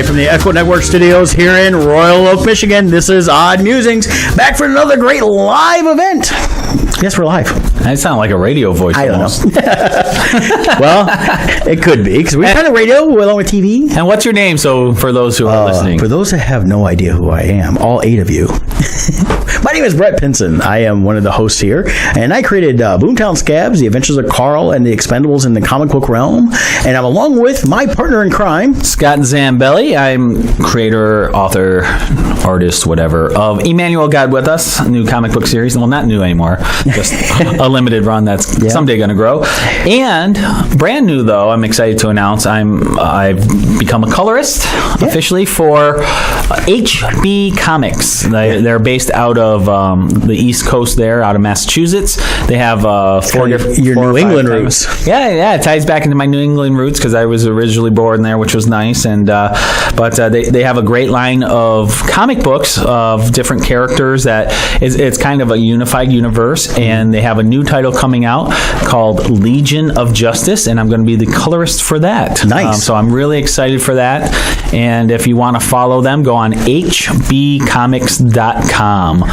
Live from the Echo Network studios here in Royal Oak, Michigan. This is Odd Musings, back for another great live event. Yes, we're live. That sounds like a radio voice. I don't know. Well, it could be, because we're kind of radio along with TV. And what's your name, so for those who are listening? For those that have no idea who I am, all 8 of you. My name is Brett Pinson. I am one of the hosts here, and I created Boomtown Scabs, The Adventures of Carl, and The Expendables in the comic book realm. And I'm along with my partner in crime, Scott Zambelli. I'm creator, author, artist, whatever, of Emmanuel God With Us, a new comic book series. Well, not new anymore, just a limited run that's someday going to grow. And brand new, though, I'm excited to announce I've become a colorist officially for HB Comics. They're based out of the East Coast there, out of Massachusetts. They have four New England roots. Yeah, it ties back into my New England roots because I was originally born there, which was nice. And but they have a great line of comic books of different characters that it's kind of a unified universe. And they have a new title coming out called Legion of Justice, and I'm going to be the colorist for that. Nice. So I'm really excited for that. And if you want to follow them, go on hbcomics.com,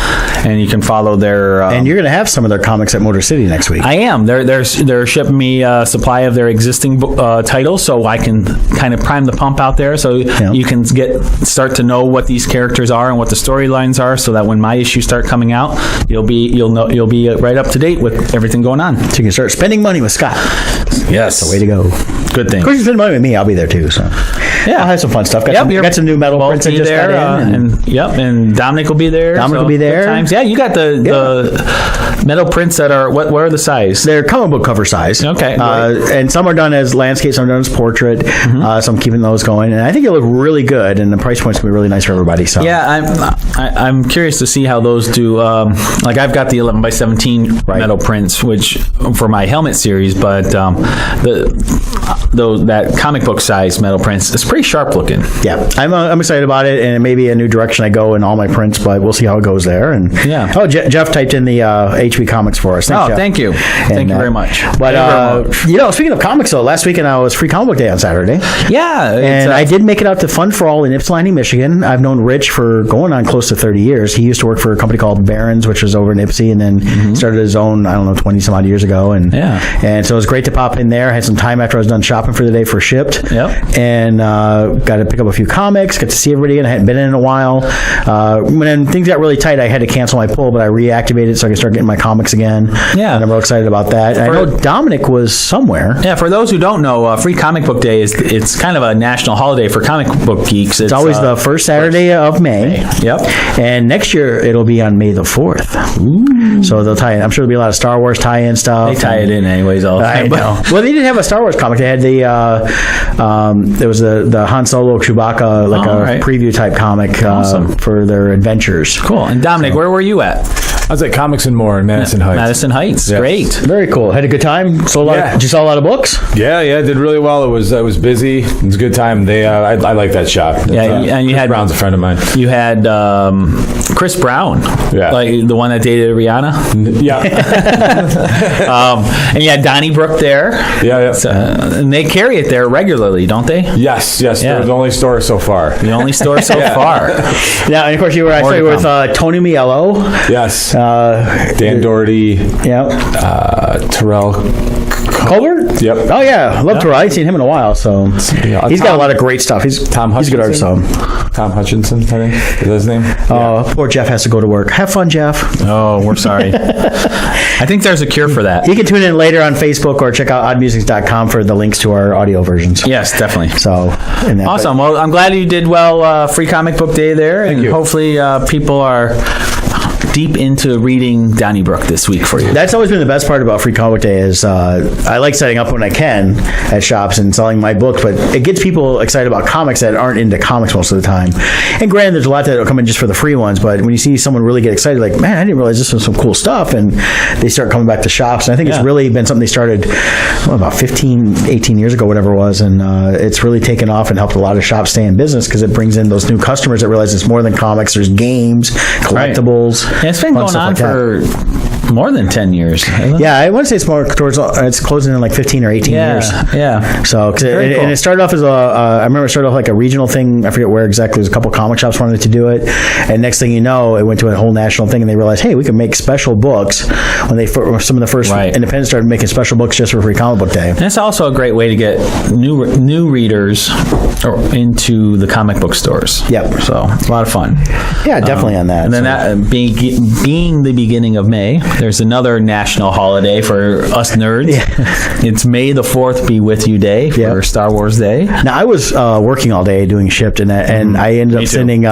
and you can follow their. And you're going to have some of their comics at Motor City next week. I am. They're shipping me a supply of their existing titles, so I can kind of prime the pump out there, so you can start to know what these characters are and what the storylines are, so that when my issues start coming out, you'll be right up to date with everything going on. So you can start spending money with Scott. Yes, that's the way to go. Good thing. Of course, you spend money with me. I'll be there too. So I'll have some fun stuff. Got some new metal prints I just got in. And Dominic will be there. Dominic will be there. Times. Yeah, you got the metal prints that are what are the size? They're comic book cover size. Okay. And some are done as landscape, some are done as portrait. So I'm keeping those going, and I think it'll look really good. And the price point's gonna be really nice for everybody. So I'm curious to see how those do. Like I've got the 11x17 metal prints, which for my helmet series, but that comic book size metal prints is pretty sharp looking. Yeah, I'm excited about it, and it may be a new direction I go in all my prints, but we'll see how it goes there. And Jeff typed in the HB Comics for us. Thanks, Jeff. Thank you. Thank you very much. But speaking of comics, though, last weekend I was Free Comic Book Day on Saturday. Yeah, and I did make it out to Fun for All in Ypsilanti, Michigan. I've known Rich for going on close to 30 years. He used to work for a company called Barron's, which was over in Ypsi, and then started his own, 20 some odd years ago. And so it was great to pop in there. I had some time after I was done shopping for the day for Shipped. And got to pick up a few comics, got to see everybody again. I hadn't been in a while. When things got really tight, I had to cancel my pull, but I reactivated so I could start getting my comics again. Yeah. And I'm real excited about that. I know Dominic was somewhere. Yeah, for those who don't know, Free Comic Book Day it's kind of a national holiday for comic book geeks. It's always the first Saturday of May. Yep. And next year it'll be on May the 4th. Ooh. So they'll tie in. I'm sure there'll be a lot of Star Wars tie-in stuff. They tie it in anyways all the time. I know. Well, they didn't have a Star Wars comic. They had there was the Han Solo Chewbacca a preview type comic for their adventures. Cool. And Dominic, where were you at? I was at Comics and More in Madison Heights. Madison Heights, great, very cool. Had a good time. Did you sell a lot of books? Yeah, did really well. It was busy. It was a good time. I like that shop. And you had Brown's a friend of mine. You had Chris Brown, like the one that dated Rihanna. Yeah. And you had Donnybrook there. Yeah. So, and they carry it there regularly, don't they? Yes. Yeah. They're the only store so far. The only store so far. Yeah, and of course you were with Tony Mielo. Yes. Dan Doherty. Terrell Colbert? Yep. Oh yeah, love Terrell. I haven't seen him in a while, so he's got a lot of great stuff. He's a good artist. Tom Hutchinson, I think is his name. Oh, poor Jeff has to go to work. Have fun, Jeff. Oh, we're sorry. I think there's a cure for that. You can tune in later on Facebook or check out oddmusics.com for the links to our audio versions. Yes, definitely. So awesome. Well, I'm glad you did well. Free Comic Book Day there, and hopefully people are deep into reading Donnybrook this week for you. That's always been the best part about Free Comic Day is I like setting up when I can at shops and selling my books, but it gets people excited about comics that aren't into comics most of the time. And granted, there's a lot that will come in just for the free ones, but when you see someone really get excited, like, man, I didn't realize this was some cool stuff, and they start coming back to shops. And I think it's really been something they started about 15, 18 years ago, whatever it was, and it's really taken off and helped a lot of shops stay in business because it brings in those new customers that realize it's more than comics. There's games, collectibles. Right. And it's been going on for more than 10 years. Yeah, I want to say it's more towards. It's closing in like 15 or 18 years. Yeah. So, and it started off as I remember it started off like a regional thing. I forget where exactly. There's a couple comic shops wanted to do it, and next thing you know, it went to a whole national thing, and they realized, hey, we can make special books. When some of the first independents started making special books just for Free Comic Book Day. And it's also a great way to get new readers into the comic book stores. Yep. So a lot of fun. Yeah, definitely on that. And then that being the beginning of May, there's another national holiday for us nerds. Yeah. It's May the 4th Be With You Day for Star Wars Day. Now, I was working all day doing Shipped, and I ended up sending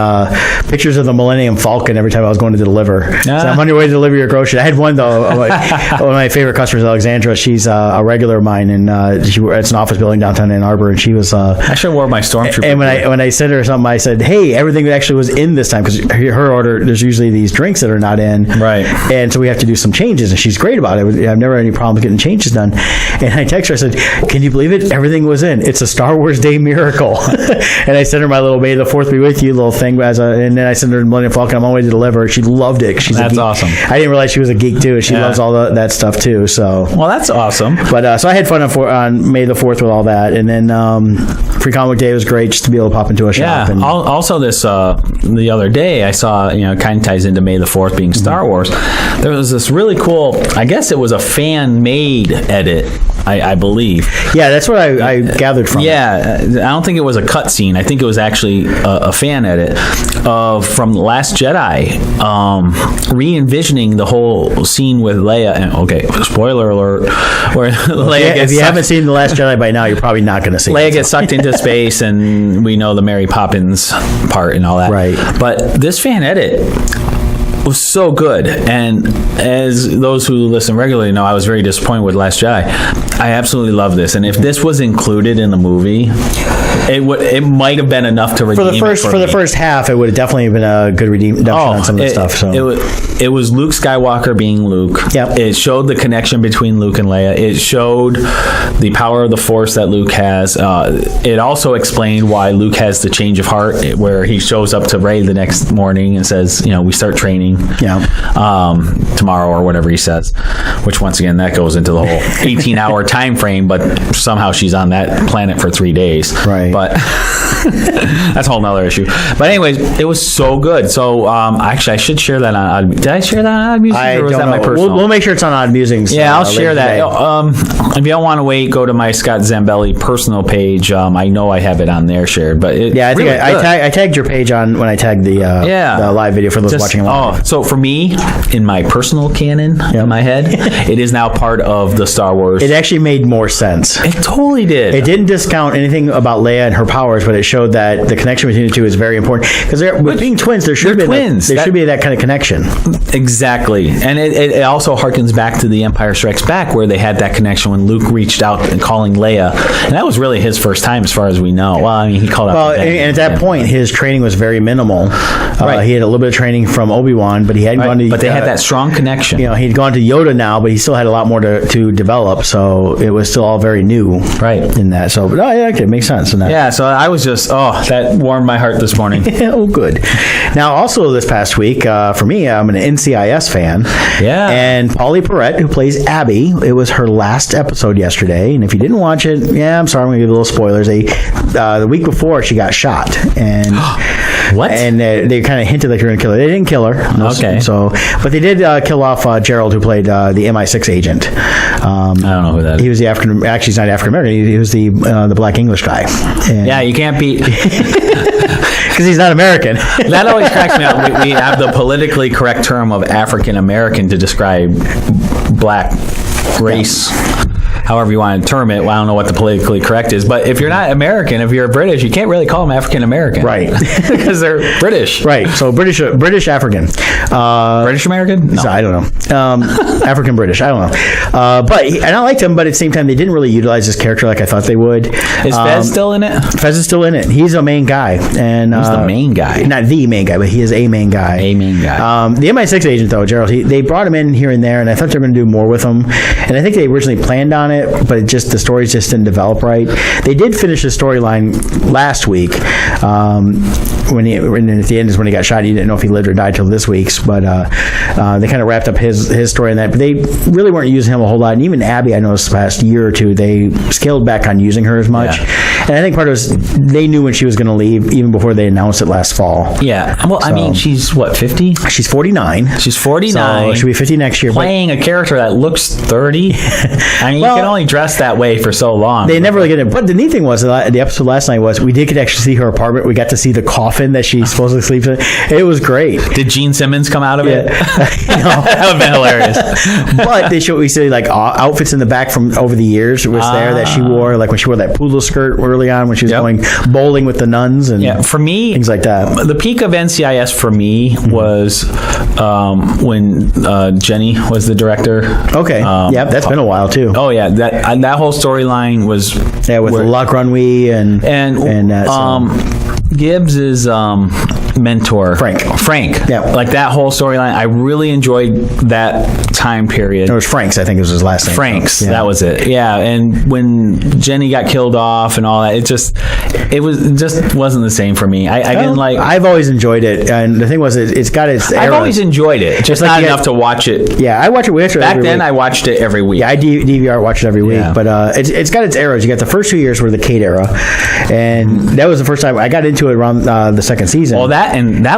pictures of the Millennium Falcon every time I was going to deliver. So I'm on your way to deliver your groceries. I had one, though. One of my favorite customers, Alexandra. She's a regular of mine, and it's an office building downtown Ann Arbor, and she was... I should have worn my Stormtrooper. And when I sent her something, I said, hey, everything actually was in this time, because her order, there's usually these drinks that are not in. Right. And so we have to do some changes, and she's great about it. I've never had any problem getting changes done. And I texted her, I said, can you believe it? Everything was in. It's a Star Wars Day miracle. And I sent her my little May the 4th Be With You little thing, and then I sent her the Millennium Falcon. I'm on my way to deliver. She loved it. That's awesome. I didn't realize she was a geek too. She loves all that stuff too. So well, that's awesome. But so I had fun on May the 4th with all that, and then Free Comic Day was great just to be able to pop into a shop. Yeah. Also, this the other day I saw, kind of ties into May the 4th being Star Wars. There was this really cool. I guess it was a fan-made edit. I believe. Yeah, that's what I gathered from. Yeah, I don't think it was a cutscene. I think it was actually a fan edit from The Last Jedi, re-envisioning the whole scene with Leia. And okay, spoiler alert. Where Leia if you haven't seen The Last Jedi by now, you're probably not going to see it. Leia gets sucked into space, and we know the Mary Poppins part and all that. Right. But this fan edit was so good, and as those who listen regularly know, I was very disappointed with Last Jedi. I absolutely love this, and if this was included in the movie, it might have been enough to redeem for the first half. It would have definitely been a good redemption on some of the stuff. So it was Luke Skywalker being Luke. Yep. It showed the connection between Luke and Leia. It showed the power of the Force that Luke has. It also explained why Luke has the change of heart, where he shows up to Rey the next morning and says, we start training. Tomorrow or whatever he says, which once again that goes into the whole 18-hour time frame, but somehow she's on that planet for 3 days, right? But that's a whole nother issue. But anyways, it was so good. So actually I should share that on did I share that on Odd Musings, or was that my personal? We'll make sure it's on Odd Musings. I'll share that. If you don't want to wait, go to my Scott Zambelli personal page. I know I have it on there shared, but I think I tagged your page on when I tagged the live video for those watching live. So for me, in my personal canon, in my head, it is now part of the Star Wars. It actually made more sense. It totally did. It didn't discount anything about Leia and her powers, but it showed that the connection between the two is very important. Because with being twins, there should be that kind of connection. Exactly. And it also harkens back to The Empire Strikes Back, where they had that connection when Luke reached out and calling Leia. And that was really his first time, as far as we know. Well, I mean, he called out. And at that point, his training was very minimal. Right. He had a little bit of training from Obi-Wan, but he hadn't gone to... But they had that strong connection. He'd gone to Yoda now, but he still had a lot more to develop, so it was still all very new. Right. In that. So, but it makes sense in that. Yeah, so I was just, that warmed my heart this morning. Oh, good. Now, also this past week, for me, I'm an NCIS fan. Yeah. And Polly Perrette, who plays Abby, it was her last episode yesterday, and if you didn't watch it, I'm sorry, I'm going to give you little spoilers. The week before, she got shot, and... What? And they kind of hinted that you're going to kill her. They didn't kill her. Okay. But they did kill off Gerald, who played the MI6 agent. I don't know who that is. He was actually he's not African American. He was the black English guy. You can't beat... Because he's not American. That always cracks me up. We have the politically correct term of African American to describe black race. However you want to term it. Well, I don't know what the politically correct is, but if you're not American, if you're British, you can't really call them African American, right? Because they're British, right? So British African, British American. No. So I don't know. African British. I don't know. And I liked him, but at the same time, they didn't really utilize his character like I thought they would. Is Fez still in it? Fez is still in it. He's a main guy, and he's the main guy, not the main guy, but he is a main guy. A main guy. The MI6 agent though, Gerald, they brought him in here and there, and I thought they were going to do more with him, and I think they originally planned on it. it, but the stories just didn't develop right. They did finish the storyline last week. When at the end is when he got shot. You didn't know if he lived or died till this week's, but they kind of wrapped up his story in that. But they really weren't using him a whole lot. And even Abby, I noticed the past year or two, they scaled back on using her as much. And I think part of it was they knew when she was going to leave even before they announced it last fall. Yeah. Well, I mean, she's what, 50? She's 49. She's 49. So she'll be 50 next year. Playing a character that looks 30. I mean, you can only dress that way for so long. They never really get it. But the neat thing was, the episode last night was we did actually see her apartment. We got to see the coffin that she supposedly sleeps in. It was great. Did Gene Simmons come out of it? That would have been hilarious. But we see like outfits in the back from over the years. It was there that she wore, like when she wore that poodle skirt early on when she was going bowling with the nuns and for me, things like that. The peak of NCIS for me was when Jenny was the director. Okay. That's been a while too. Oh yeah, that whole storyline was with Locke Runway and Gibbs' mentor Frank. Yeah, like that whole storyline. I really enjoyed that time period. It was Frank's. I think it was his last name. Frank's. Yeah. That was it. Yeah, and when Jenny got killed off and all that, it just wasn't the same for me. I didn't like. I've always enjoyed it, and the thing was, it's got its. I've always enjoyed it, just not enough to watch it. Yeah, I watch it. Back then, I watched it every week. Yeah, I DVR watch it every week, but it's got its eras. You got the first 2 years were the Kate era, and that was the first time I got into it around the second season. Well, that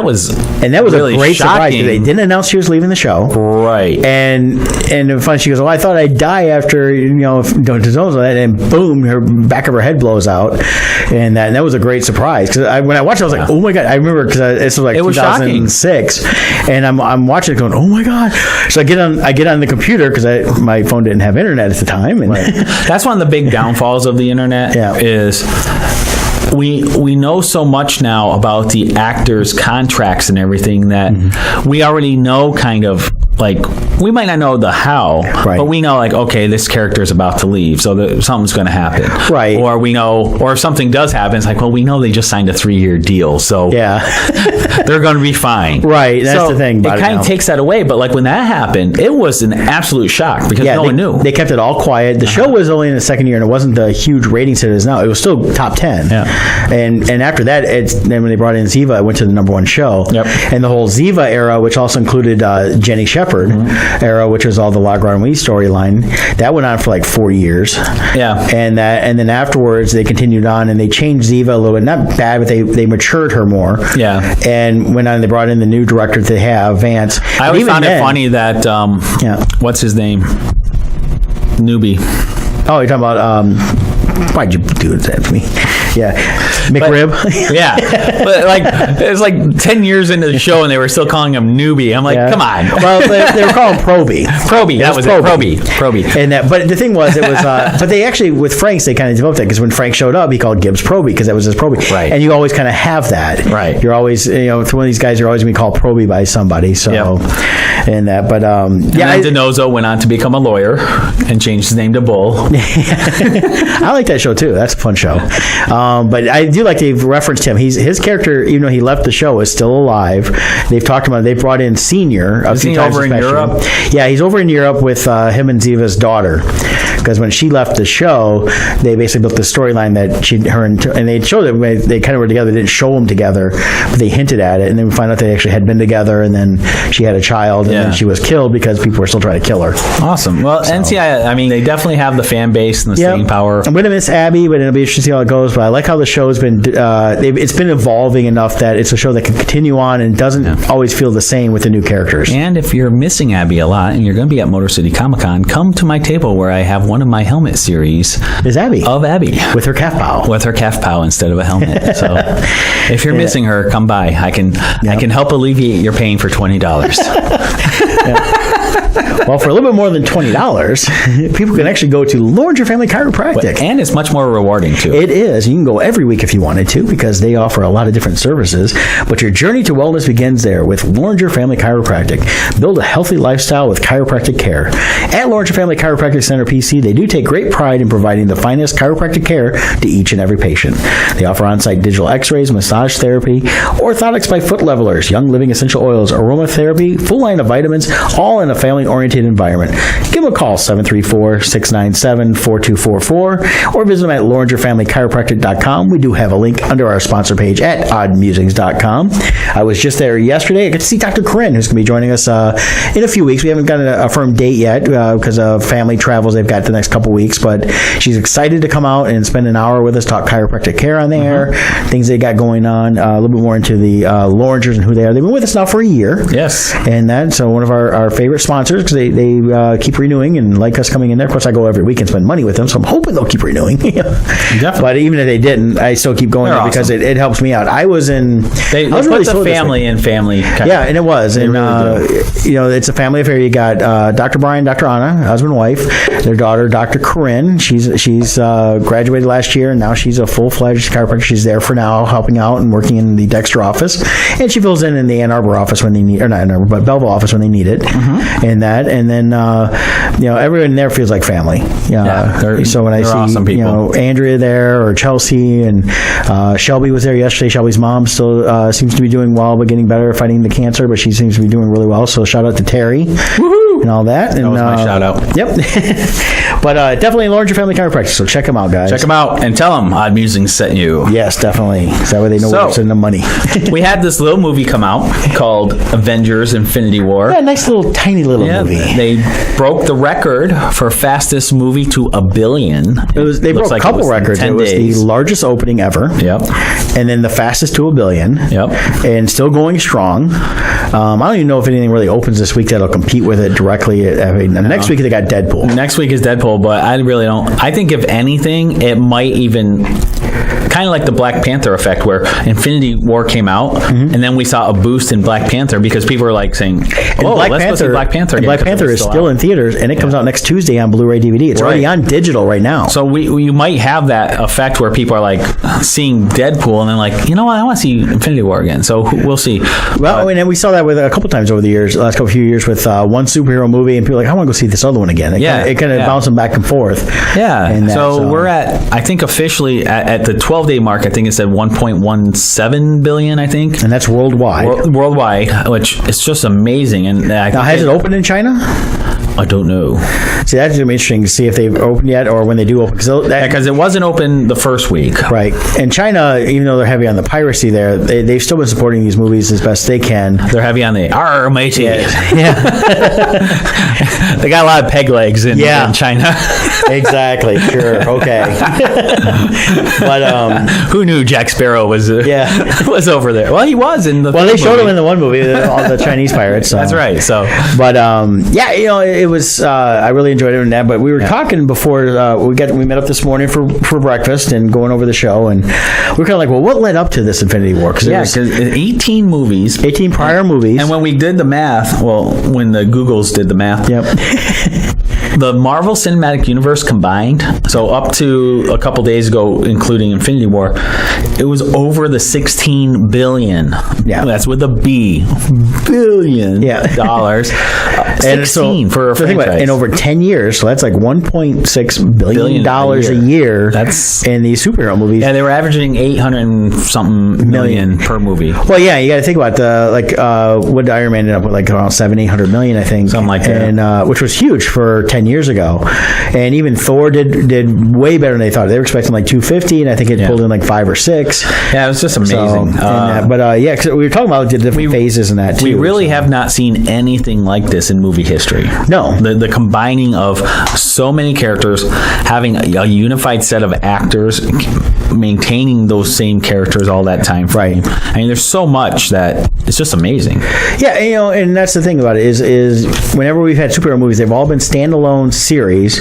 was really a great surprise. shocking. They didn't announce she was leaving the show, right? And the fun, she goes, "Well, I thought I'd die after going to zones," and boom, her back of her head blows out, and that was a great surprise because when I watched it, I was like, "Oh my god!" I remember because this was like 2006, and I'm watching it going, "Oh my god!" So I get on the computer because my phone didn't have internet at the time, and that's one of the big downfalls of the internet. Is we know so much now about the actors' contracts and everything that we already know kind of like we might not know the how, but we know like, okay, this character is about to leave, so something's going to happen, right? Or we know, or if something does happen, it's like, well, we know they just signed a 3-year deal, so they're going to be fine, right? That's the thing. It kind of takes that away, but like when that happened, it was an absolute shock because no one knew. They kept it all quiet. The show was only in the second year, and it wasn't the huge ratings it is now. It was still top 10. And after that, then when they brought in Ziva, it went to the number 1 show. And the whole Ziva era, which also included Jenny Shepard era, which was all the Locke Runway storyline, that went on for like 4 years. And then afterwards they continued on and they changed Ziva a little bit. Not bad, but they matured her more. And went on. They brought in the new director they have, Vance. I always found it funny that what's his name? Newbie. Oh, you're talking about why'd you do that to me? McRib. But like it's like 10 years into the show and they were still calling him Newbie. I'm like, come on. Well, they were calling Proby. That was Proby. And but the thing was, it was. But they actually with Frank's they kind of developed that because when Frank showed up, he called Gibbs Proby because that was his Proby. Right. And you always kind of have that. Right. You're always with one of these guys, you're always going to be called Proby by somebody. So. And that, but and DiNozzo went on to become a lawyer and changed his name to Bull. I like that show too. That's a fun show. But I do like they've referenced him. His character, even though he left the show, is still alive. They've talked about. They brought in Senior a few times. Over in Europe? Yeah, he's over in Europe with him and Ziva's daughter. Because when she left the show, they basically built the storyline that and they showed it. They kind of were together. They didn't show them together, but they hinted at it, and then we find out they actually had been together, and then she had a child, and then she was killed because people were still trying to kill her. Awesome. Well, NCIS, I mean, they definitely have the fan base and the staying power. I'm going to miss Abby, but it'll be interesting to see how it goes. But I like how the show has been. It's been evolving enough that it's a show that can continue on and doesn't always feel the same with the new characters. And if you're missing Abby a lot, and you're going to be at Motor City Comic Con, come to my table where I have one of my helmet series. Is Abby of Abby with her calf pow? With her calf pow instead of a helmet. So if you're missing her, come by. I can help alleviate your pain for $20. Well, for a little bit more than $20, people can actually go to Loringer Family Chiropractic. And it's much more rewarding, too. It is. You can go every week if you wanted to because they offer a lot of different services. But your journey to wellness begins there with Loringer Family Chiropractic. Build a healthy lifestyle with chiropractic care. At Loringer Family Chiropractic Center, PC, they do take great pride in providing the finest chiropractic care to each and every patient. They offer on-site digital x-rays, massage therapy, orthotics by foot levelers, young living essential oils, aromatherapy, full line of vitamins, all in a family family-oriented environment. Give them a call, 734-697-4244, or visit them at Loringer-FamilyChiropractic.com. We do have a link under our sponsor page at oddmusings.com. I was just there yesterday. I got to see Dr. Corinne, who's going to be joining us in a few weeks. We haven't got a firm date yet because of family travels they've got the next couple weeks, but she's excited to come out and spend an hour with us, talk chiropractic care on the air, things they got going on, a little bit more into the Loringers and who they are. They've been with us now for a year. Yes. And so one of our favorite sponsors, because they keep renewing and like us coming in there. Of course, I go every week and spend money with them, so I'm hoping they'll keep renewing. Definitely. But even if they didn't, I still keep going there because it helps me out. I was They put really the family in family. Yeah, and it was. And, really it's a family affair. You got Dr. Brian, Dr. Anna, husband and wife, their daughter, Dr. Corinne. She's graduated last year, and now she's a full-fledged chiropractor. She's there for now, helping out and working in the Dexter office. And she fills in the Ann Arbor office when they need, or not Ann Arbor, but Belleville office when they need it. And then, everyone there feels like family. So when I see, awesome people. Andrea there or Chelsea and Shelby was there yesterday. Shelby's mom still seems to be doing well, but getting better, fighting the cancer, but she seems to be doing really well. So shout out to Terry. Woohoo! And all that. That was my shout out. Yep. But definitely Loringer Family Chiropractic. So check them out, guys. Check them out and tell them Odd Musings sent you. Yes, definitely. That way they know where to send the money. We had this little movie come out called Avengers: Infinity War. Yeah, nice little tiny little movie. They broke the record for fastest movie to $1 billion. They broke a couple records. It was the largest opening ever. Yep. And then the fastest to $1 billion. Yep. And still going strong. I don't even know if anything really opens this week that'll compete with it directly. Next week they got Deadpool. Next week is Deadpool, but I really don't. I think if anything, it might even kind of like the Black Panther effect, where Infinity War came out, and then we saw a boost in Black Panther because people were like saying, "Oh, let's go see Black Panther." Black Panther is still in theaters, and it comes out next Tuesday on Blu-ray DVD. It's already on digital right now. So we might have that effect where people are like seeing Deadpool and then like, you know what, I want to see Infinity War again. So we'll see. Well, and we saw that with a couple times over the years, the last few years, with one superhero movie, and people are like, I want to go see this other one again. It kind of bounces back and forth. Yeah. So we're at, I think officially at the 12-day mark, I think it said 1.17 billion, I think. And that's worldwide. Worldwide, which is just amazing. And now, has it opened in China? I don't know. See, that's going to be interesting to see if they've opened yet or when they do open. Because it wasn't open the first week. Right. And China, even though they're heavy on the piracy there, they've still been supporting these movies as best they can. They're heavy on the R, matey. Yeah. They got a lot of peg legs in China. Exactly. Sure. Okay. But who knew Jack Sparrow was over there? Well, he was in the. Well, they showed him in the one movie, all the Chinese pirates. That's right. So, but it was. I really enjoyed it in that. But we were talking before we met up this morning for breakfast and going over the show, and we were kind of like, well, what led up to this Infinity War? Because 18 movies, 18 prior movies, and when we did the math, when the Googles did the math, the Marvel Cinematic Universe combined, so up to a couple days ago, including Infinity War, it was over the $16 billion. Yeah, that's with a B. Billion. Dollars. 16 for a franchise. In over 10 years, so that's like $1.6 billion a year. That's in these superhero movies. Yeah, they were averaging 800 and something million per movie. Well, yeah, you got to think about what did Iron Man end up with, like around 700-800 million, I think, something like that, and which was huge for 10 years ago. And even Thor did way better than they thought. They were expecting like 250, and I think it pulled in like 5 or 6. Yeah, it was just amazing. Because we were talking about the different phases in that too. We really have not seen anything like this in movie history. No, the combining of so many characters, having a unified set of actors, maintaining those same characters all that time frame. Right. I mean, there's so much that it's just amazing. Yeah, and that's the thing about it is whenever we've had superhero movies, they've all been standalone series.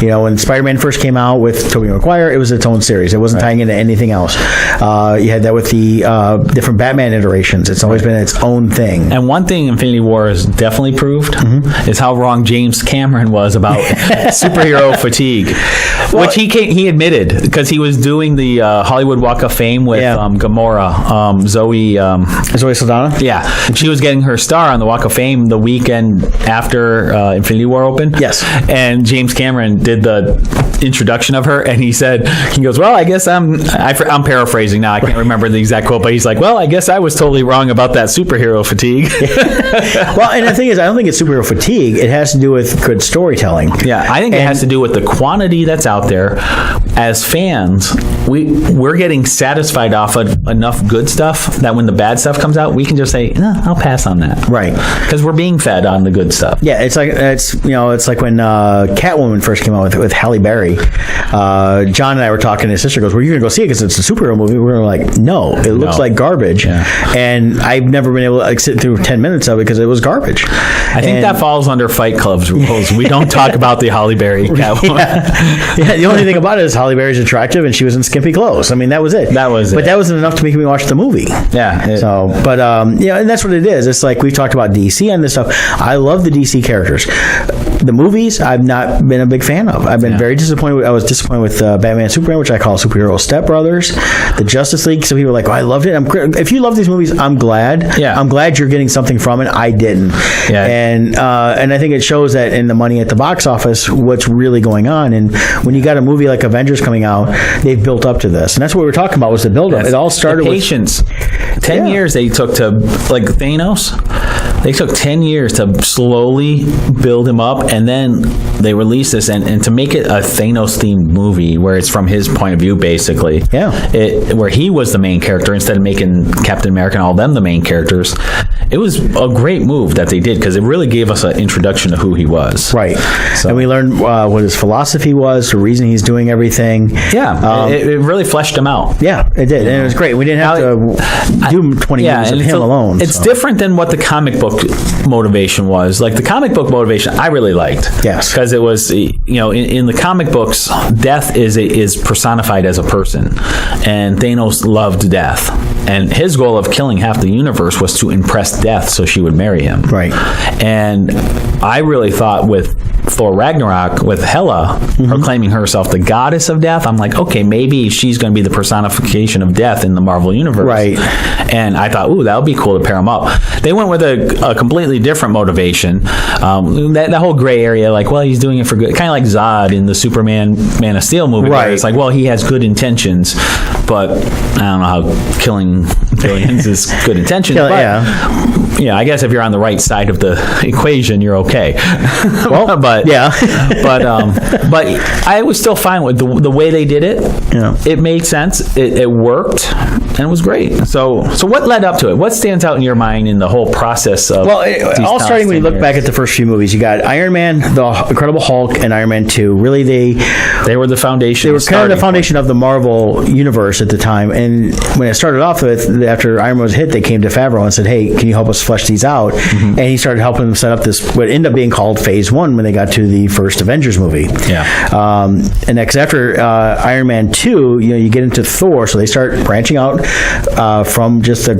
When Spider-Man first came out with Tobey Maguire, it was its own series. It wasn't tying into anything else. You had that with the different Batman iterations. It's always been its own thing. And one thing Infinity War has definitely proved is how wrong James Cameron was about superhero fatigue, which he admitted because he was doing the Hollywood Walk of Fame with Gamora, Zoe Saldana. Yeah, she was getting her star on the Walk of Fame the weekend after Infinity War opened. Yes, and James Cameron did the introduction of her, and he goes, well, I guess I'm I'm paraphrasing now. I can't remember the exact quote, but he's like, well, I guess I was totally wrong about that superhero fatigue. Well, and the thing is, I don't think it's superhero fatigue. It has to do with good storytelling. Yeah, I think it has to do with the quantity that's out there. As fans, we're getting satisfied off of enough good stuff that when the bad stuff comes out, we can just say, no, I'll pass on that. Right. Because we're being fed on the good stuff. Yeah, it's like when Catwoman first came out with Halle Berry. John and I were talking, and his sister goes, well, you're going to go see it because it's a superhero movie. We were like, no, it looks like garbage. Yeah. And I've never been able to sit through 10 minutes of it because it was garbage. I think that falls under Fight Club's rules. We don't talk about the Halle Berry Catwoman. Yeah, the only thing about it is Halle Berry's attractive and she was in skimpy clothes. I mean, that was it. But that wasn't enough to make me watch the movie. Yeah. And that's what it is. It's like we've talked about DC and this stuff. I love the DC characters. The movies, I've not been a big fan of. I've been very disappointed. I was disappointed with Batman and Superman, which I call superhero stepbrothers. The Justice League. Some people are like, I loved it. If you love these movies, I'm glad. Yeah. I'm glad you're getting something from it. I didn't. Yeah. And I think it shows that in the money at the box office, what's really going on. And when you got a movie like Avengers coming out, they've built up to this. And that's what we were talking about was the build-up. It all started with patience. 10 years they took to, like Thanos, they took 10 years to slowly build him up, and then they released this, and to make it a Thanos-themed movie where it's from his point of view, basically. Yeah. Where he was the main character instead of making Captain America and all them the main characters. It was a great move that they did because it really gave us an introduction to who he was. Right. And we learned what his philosophy was, the reason he's doing everything. Yeah. It really fleshed him out. Yeah, it did. And it was great. We didn't have to do 20 years of him alone. It's different than what the comic book motivation was. Like the comic book motivation, I really liked. Yes. Because it was, in the comic books, death is personified as a person. And Thanos loved death. And his goal of killing half the universe was to impress death so she would marry him. Right. And I really thought with Thor Ragnarok, with Hela proclaiming herself the goddess of death, I'm like, okay, maybe she's going to be the personification of death in the Marvel Universe. Right. And I thought, that would be cool to pair them up. They went with a completely different motivation. That whole gray area, like, well, he's doing it for good. Kind of like Zod in the Superman Man of Steel movie. Right. Where it's like, well, he has good intentions, but I don't know how killing billions is good intentions. I guess if you're on the right side of the equation, you're okay. Well, but I was still fine with the way they did it. Yeah. It made sense. It worked, and it was great. So what led up to it? What stands out in your mind in the whole process of? Well, all starting when you look back at the first few movies, you got Iron Man, the Incredible Hulk, and Iron Man 2. Really, they were the foundation. They were kind of the foundation of the Marvel universe at the time. And when it started off with, after Iron Man was hit, they came to Favreau and said, "Hey, can you help us flesh these out?" And he started helping them set up this what ended up being called Phase 1 when they got to the first Avengers movie. Yeah. And next after Iron Man 2, you get into Thor, so they start branching out from just the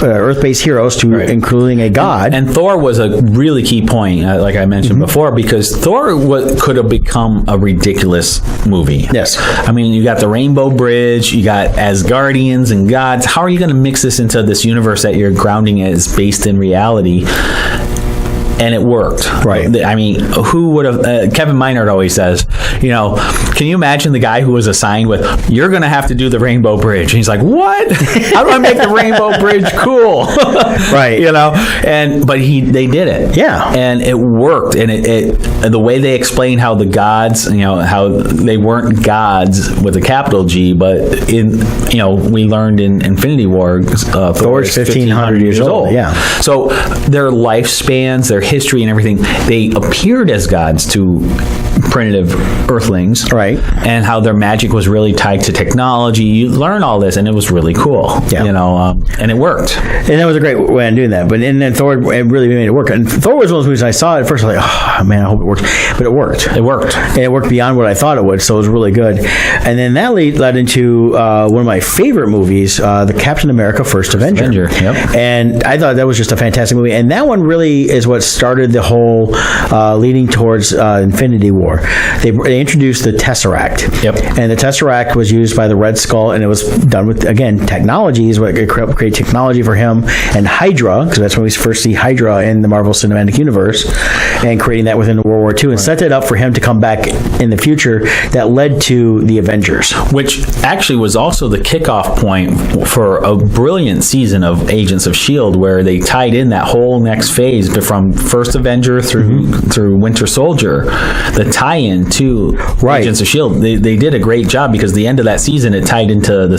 Earth-based heroes to including a god. And Thor was a really key point, like I mentioned before, because Thor could have become a ridiculous movie. Yes. I mean, you got the Rainbow Bridge, you got Asgardians and gods. How are you going to mix this into this universe that you're grounding as based in reality? And it worked. Right. I mean, who would have... Kevin Meinert always says, can you imagine the guy who was assigned with, you're going to have to do the Rainbow Bridge? And he's like, what? How do I make the Rainbow Bridge cool? Right. But they did it. Yeah. And it worked. And the way they explained how the gods, how they weren't gods with a capital G, but we learned in Infinity War, Thor's 1,500 years old. Yeah. So their lifespans, their history and everything, they appeared as gods to primitive Earthlings, right? And how their magic was really tied to technology. You learn all this, and it was really cool. Yeah. And it worked. And that was a great way of doing that. But then Thor, it really made it work. And Thor was one of those movies I saw it at first. I was like, oh man, I hope it works. But it worked. It worked, and it worked beyond what I thought it would. So it was really good. And then that led into one of my favorite movies, the Captain America: First Avenger. Yep. And I thought that was just a fantastic movie. And that one really is what started the whole leading towards Infinity War. they introduced the Tesseract. Yep. And the Tesseract was used by the Red Skull, and it was done with, again, technologies, what create technology for him, and Hydra, because that's when we first see Hydra in the Marvel Cinematic Universe, and creating that within World War II, and set that up for him to come back in the future. That led to the Avengers. Which actually was also the kickoff point for a brilliant season of Agents of S.H.I.E.L.D., where they tied in that whole next phase from first Avenger through Winter Soldier, the tie-in to Agents of S.H.I.E.L.D. They did a great job, because the end of that season, it tied into the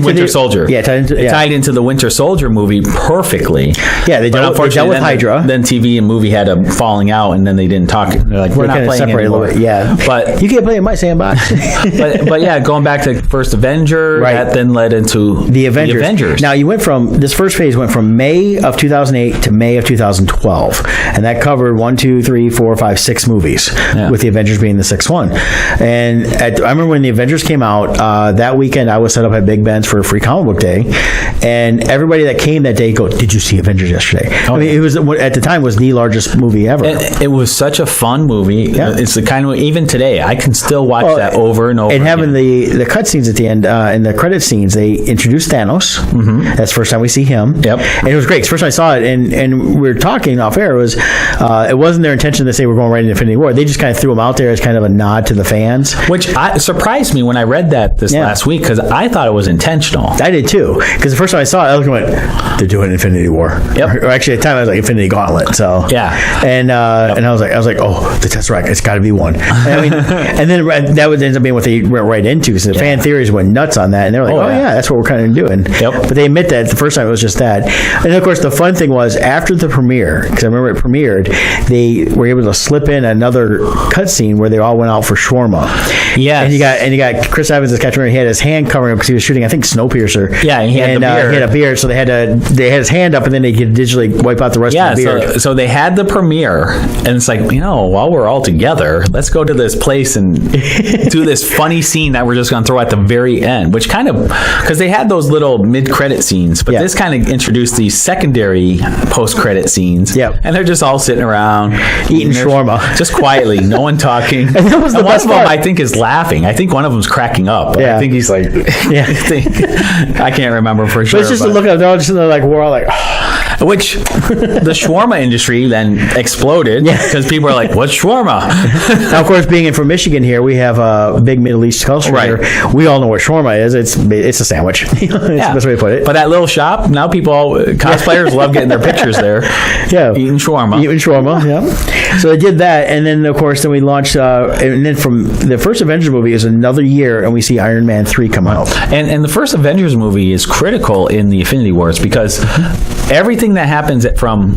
Winter Soldier. Yeah, tied into the Winter Soldier movie perfectly. Yeah, they dealt with Hydra. Then TV and movie had a falling out, and then they didn't talk. They're like, we're not playing anymore. Yeah, but you can't play in my sandbox. but yeah, going back to first Avenger, that then led into the Avengers. Now you went from this first phase went from May of 2008 to May of 2012, and that covered 6 movies, with the Avengers being the 6th one. And I remember when the Avengers came out, that weekend I was set up at Big Ben's for a free comic book day, and everybody that came that day did you see Avengers yesterday? I mean, it was, at the time, was the largest movie ever. It was such a fun movie. Yeah. It's the kind of, even today, I can still watch that over and over. And having the cutscenes at the end, and the credit scenes, they introduced Thanos. Mm-hmm. That's the first time we see him. Yep. And it was great. It's the first time I saw it, and we were talking off air, it wasn't their intention to say we're going right into Infinity War. They just kind of threw them out there as kind of a nod to the fans. Which surprised me when I read that last week, because I thought it was intentional. I did too, because the first time I saw it, I looked and went, they're doing Infinity War. Yep. Or actually, at the time, I was like Infinity Gauntlet. So yeah, and I was like, oh, the Tesseract, it's got to be one. And then that would end up being what they went right into. So the fan theories went nuts on that, and they were like, that's what we're kind of doing. Yep. But they admit that the first time it was just that. And of course, the fun thing was after the premiere, because I remember it premiered, they were able to slip in another cutscene where they all went out for shawarma. Yeah. And you got Chris Evans as Captain America. He had his hand covering up because he was shooting, I think, Snowpiercer. Yeah, he had a beard, so they had his hand up, and then they could digitally wipe out the rest of the beard. So they had the premiere, and it's like, while we're all together, let's go to this place and do this funny scene that we're just going to throw at the very end, which kind of, because they had those little mid-credit scenes, but this kind of introduced these secondary post-credit scenes. Yep. And they're just all sitting around eating shawarma, just quietly, no one talking. And that was the best one of them, part. I think, is laughing. I think one of them's cracking up. I think he's like, I can't remember for sure. But it's just to look at them, we're all like, which the shawarma industry then exploded because people are like, what's shawarma? Now, of course, being from Michigan here, we have a big Middle East culture here. We all know what shawarma is. It's a sandwich. It's the best way to put it. But that little shop, now cosplayers love getting their pictures there. Yeah. Eating shawarma, yeah. So they did that, and then, of course, we launched, and then from the first Avengers movie is another year, and we see Iron Man 3 come out. And the first Avengers movie is critical in the Infinity Wars, because everything that happens from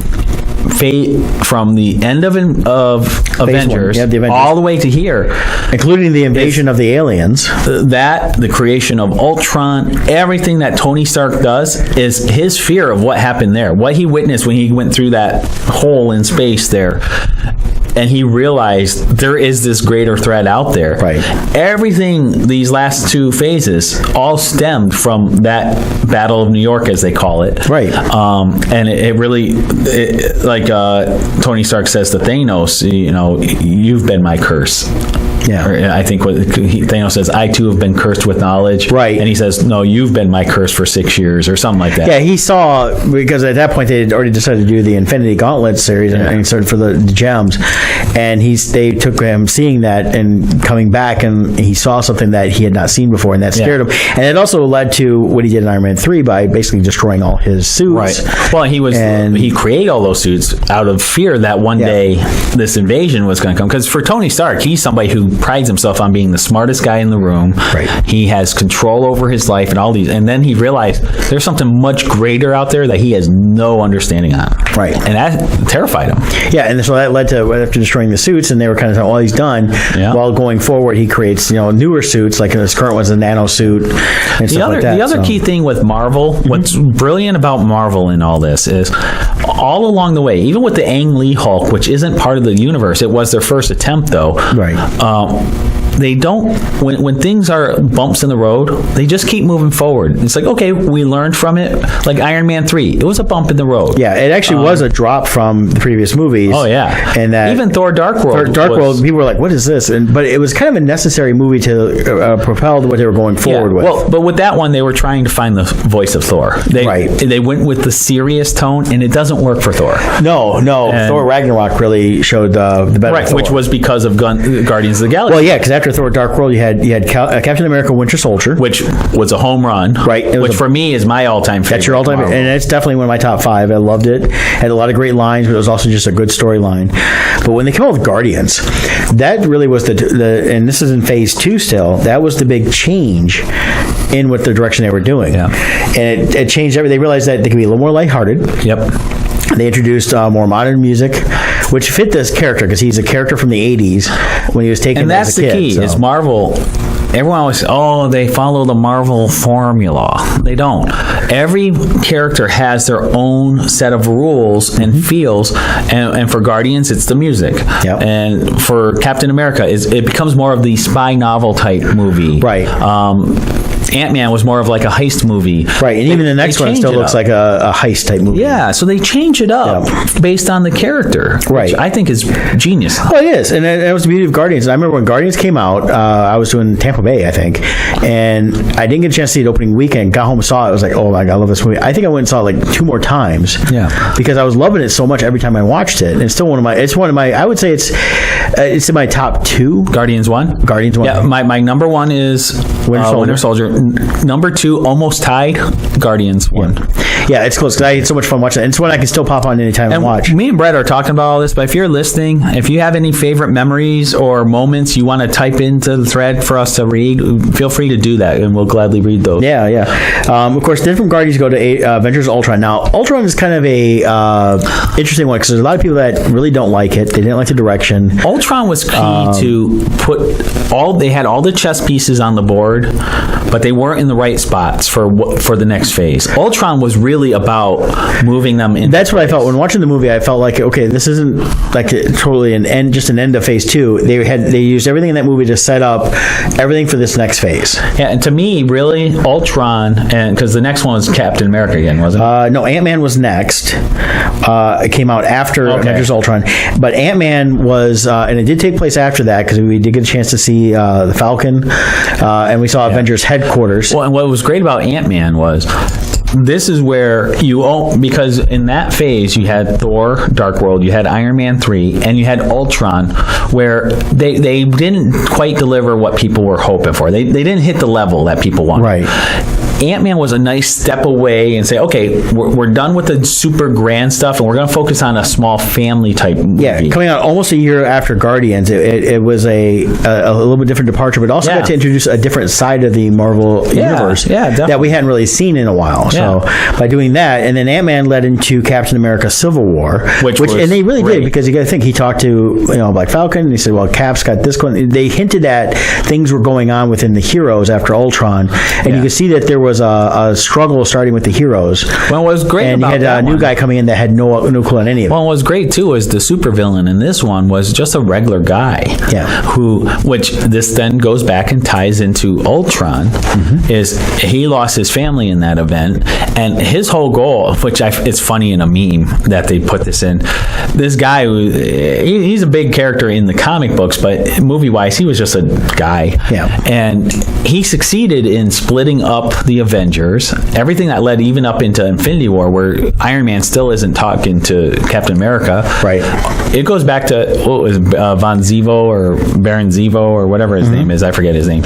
the end of Avengers, all the way to here, including the invasion of the aliens, the creation of Ultron, everything that Tony Stark does is his fear of what happened there, what he witnessed when he went through that hole in space there. And he realized there is this greater threat out there. Right. Everything, these last two phases, all stemmed from that Battle of New York, as they call it. Right. And it really, like Tony Stark says to Thanos, you've been my curse. Yeah. Or I think what Thanos says, I too have been cursed with knowledge. Right. And he says, no, you've been my curse for 6 years, or something like that. Yeah, he saw, because at that point they had already decided to do the Infinity Gauntlet series and started for the gems. And they took him seeing that and coming back, and he saw something that he had not seen before, and that scared him. And it also led to what he did in Iron Man 3 by basically destroying all his suits. Right. Well, he created all those suits out of fear that one day this invasion was going to come. Because for Tony Stark, he's somebody who prides himself on being the smartest guy in the room. Right. He has control over his life and all these. And then he realized there's something much greater out there that he has no understanding on. Right. And that terrified him. Yeah, and so that led to, after destroying the suits, and they were kind of saying, well, he's done. Yeah. While going forward, he creates newer suits, like this current one's a nano suit and stuff like that. The other key thing with Marvel, what's brilliant about Marvel in all this is all along the way, even with the Ang Lee Hulk, which isn't part of the universe, it was their first attempt, though. Right. they don't, when things are bumps in the road, they just keep moving forward. It's like, okay, we learned from it. Like Iron Man 3, it was a bump in the road. Yeah, it actually was a drop from the previous movies. Oh yeah, and that even Thor: Dark World. World, people were like, "What is this?" But it was kind of a necessary movie to propel what they were going forward with. Well, but with that one, they were trying to find the voice of Thor. They went with the serious tone, and it doesn't work for Thor. No. Thor Ragnarok really showed the better Thor. Which was because of Guardians of the Galaxy. Well, yeah, because after Thor: Dark World, you had Captain America: Winter Soldier, which was a home run, right? Which for me is my all-time favorite. That's your all-time, and it's definitely one of my top 5. I loved it. Had a lot of great lines, but it was also just a good storyline. But when they came out with Guardians, that really was the and this is in phase 2 still. That was the big change in what the direction they were doing. Yeah. And it changed everything. They realized that they could be a little more lighthearted. Yep. They introduced more modern music, which fit this character because he's a character from the 80s when he was taken as a kid. And that's the key. Is Marvel. Everyone always, they follow the Marvel formula. They don't. Every character has their own set of rules and feels. And for Guardians, it's the music. Yep. And for Captain America, it becomes more of the spy novel type movie. Right. Ant-Man was more of like a heist movie. Right, and even the next one still looks like a heist type movie. Yeah, so they change it up based on the character, which I think is genius. Oh, it is, and that was the beauty of Guardians. And I remember when Guardians came out, I was doing Tampa Bay, I think, and I didn't get a chance to see it opening weekend. Got home and saw it. I was like, oh my God, I love this movie. I think I went and saw it like 2 more times. Yeah, because I was loving it so much every time I watched it. And it's still one of my. I would say it's in my top 2. Guardians 1. Yeah, my number 1 is Winter Soldier. Number 2, almost tied, Guardians 1. Yeah, it's close because I had so much fun watching it. It's one I can still pop on anytime and watch. Me and Brett are talking about all this, but if you're listening, if you have any favorite memories or moments you want to type into the thread for us to read, feel free to do that, and we'll gladly read those. Yeah. Of course, then from Guardians, go to Avengers Ultron. Now, Ultron is kind of a interesting one because there's a lot of people that really don't like it. They didn't like the direction. Ultron was key to put they had all the chess pieces on the board, but they weren't in the right spots for the next phase. Ultron was really about moving them in. That's what I felt when watching the movie. I felt like, okay, this isn't like totally an end of phase 2. They used everything in that movie to set up everything for this next phase. Yeah, and to me, really, Ultron, and because the next one was Captain America again, wasn't it? No, Ant-Man was next. It came out after Avengers Ultron, but Ant-Man was, and it did take place after that because we did get a chance to see the Falcon, and we saw Avengers headquarters. Well, and what was great about Ant-Man was this is where because in that phase you had Thor: Dark World, you had Iron Man 3, and you had Ultron, where they didn't quite deliver what people were hoping for. They didn't hit the level that people wanted. Right. Ant-Man was a nice step away and say, okay, we're done with the super grand stuff, and we're going to focus on a small family type movie. Yeah, coming out almost a year after Guardians, it was a little bit different departure, but also got to introduce a different side of the Marvel universe that we hadn't really seen in a while. So by doing that, and then Ant-Man led into Captain America: Civil War, which and they really did, because you got to think, he talked to Black Falcon, and he said, well, Cap's got this going. They hinted at things were going on within the heroes after Ultron, and you could see that there was a struggle starting with the heroes. Well, what was great about and you had a new guy coming in that had no clue on any of it. Well, what was great too was the supervillain in this one was just a regular guy. Yeah. Which this then goes back and ties into Ultron. Is he lost his family in that event, and his whole goal, which it's funny in a meme that they put this in. This guy, he's a big character in the comic books, but movie wise, he was just a guy. Yeah. And he succeeded in splitting up the Avengers, everything that led even up into Infinity War, where Iron Man still isn't talking to Captain America. Right. It goes back to what was Von Zevo or Baron Zevo or whatever his name is. I forget his name.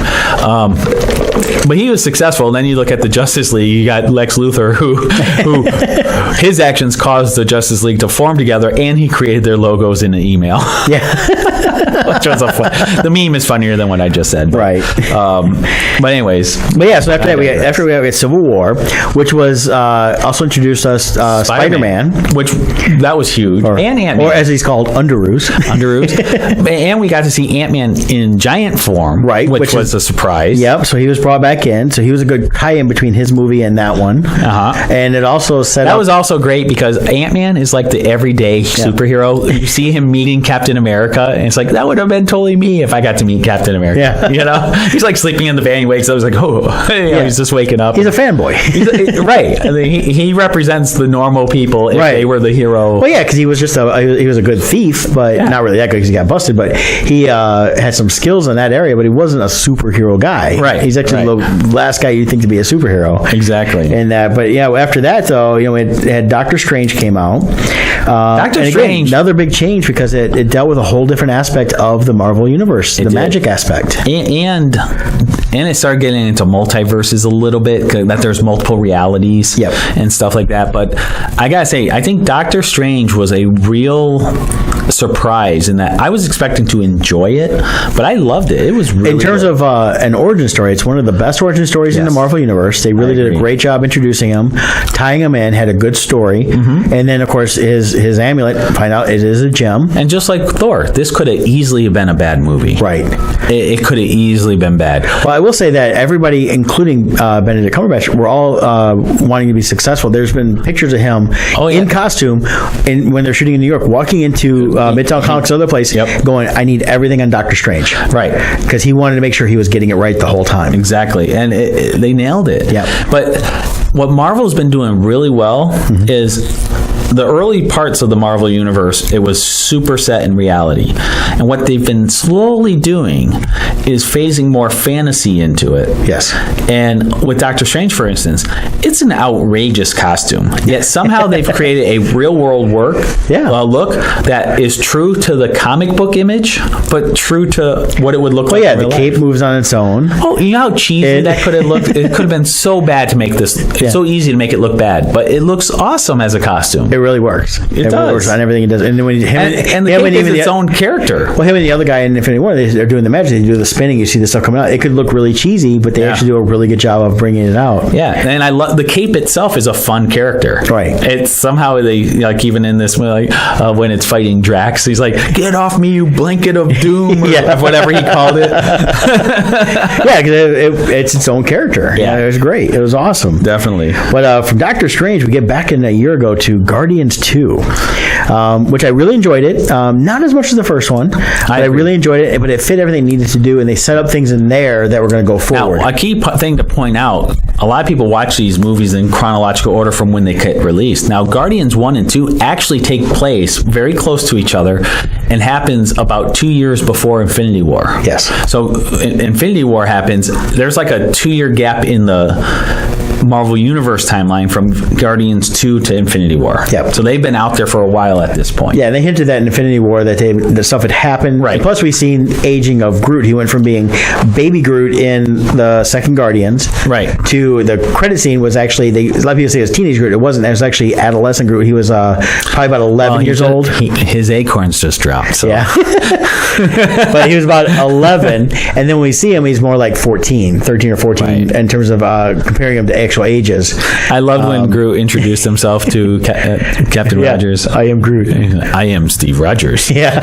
But he was successful. And then you look at the Justice League. You got Lex Luthor, who his actions caused the Justice League to form together, and he created their logos in an email. Yeah. Which was the meme is funnier than what I just said. Right. But anyways. But yeah, so after that, we had Civil War, which was also introduced us Spider-Man. Which, that was huge. And Ant-Man. Or as he's called, Underoos. And we got to see Ant-Man in giant form. Right. Which was a surprise. Yep. So he was brought brought back in, so he was a good tie-in between his movie and that one. And it also set that up... was also great because Ant-Man is like the everyday superhero. You see him meeting Captain America, and it's like, that would have been totally me if I got to meet Captain America. Yeah. You know? He's like sleeping in the van, he wakes up, he's like, he's just waking up. He's a fanboy. Right. I mean, he represents the normal people if they were the hero. Well, yeah, because he was just he was a good thief, but not really that good because he got busted, but he had some skills in that area, but he wasn't a superhero guy. Right. He's actually the last guy you'd think to be a superhero. Exactly. And but after that, though, it had Doctor Strange came out. Doctor Strange. Another big change because it dealt with a whole different aspect of the Marvel Universe, the magic aspect. And it started getting into multiverses a little bit, that there's multiple realities and stuff like that. But I gotta say, I think Doctor Strange was a real surprise in that I was expecting to enjoy it, but I loved it. It was really in terms of an origin story, it's one of the best origin stories in the Marvel Universe. They really did a great job introducing him, tying him in, had a good story, and then of course his amulet, find out it is a gem. And just like Thor, this could have easily been a bad movie. Right. It could have easily been bad. Well, I will say that everybody, including Benedict Cumberbatch, were all wanting to be successful. There's been pictures of him in costume when they're shooting in New York, walking into Midtown Comics or other place, going, I need everything on Doctor Strange. Right. Because he wanted to make sure he was getting it right the whole time. Exactly. And they nailed it. Yeah. But what Marvel's been doing really well is the early parts of the Marvel Universe, it was super set in reality. And what they've been slowly doing is phasing more fantasy into it. Yes. And with Doctor Strange, for instance, it's an outrageous costume. Yet somehow they've created a real-world look that is true to the comic book image, but true to what it would look like. Yeah, the cape moves on its own. Oh, you know how cheesy that could have looked? It could have been so bad to make this. It's so easy to make it look bad, but it looks awesome as a costume. It really works. It does. Really works on everything it does. And when and the cape is its own character. Well, him and the other guy in Infinity War, they're doing the magic. They do the spinning. You see the stuff coming out. It could look really cheesy, but they actually do a really good job of bringing it out. Yeah, and I love the cape itself is a fun character. Right. It's somehow they like even in this when it's fighting Drax, he's like, "Get off me, you blanket of doom," or whatever he called it. Yeah, because it's its own character. Yeah, it was great. It was awesome. Definitely. But from Doctor Strange, we get back in a year ago to Guardians 2, which I really enjoyed it. Not as much as the first one, but I really enjoyed it. But it fit everything it needed to do, and they set up things in there that were going to go forward. Now, a key thing to point out, a lot of people watch these movies in chronological order from when they get released. Now, Guardians 1 and 2 actually take place very close to each other and happens about 2 years before Infinity War. Yes. So Infinity War happens, there's like a 2-year gap in the Marvel Universe timeline from Guardians 2 to Infinity War. Yep. So they've been out there for a while at this point. Yeah, they hinted that in Infinity War that the stuff had happened. Right. And plus, we've seen aging of Groot. He went from being baby Groot in the second Guardians, to the credit scene was actually, a lot of people say it was teenage Groot. It wasn't. It was actually adolescent Groot. He was probably about 11 years old. His acorns just dropped. So. Yeah. But he was about 11, and then when we see him, he's more like 13 or 14 in terms of comparing him to actual ages. I loved when Groot introduced himself to Captain Rogers. I am Groot. I am Steve Rogers. Yeah.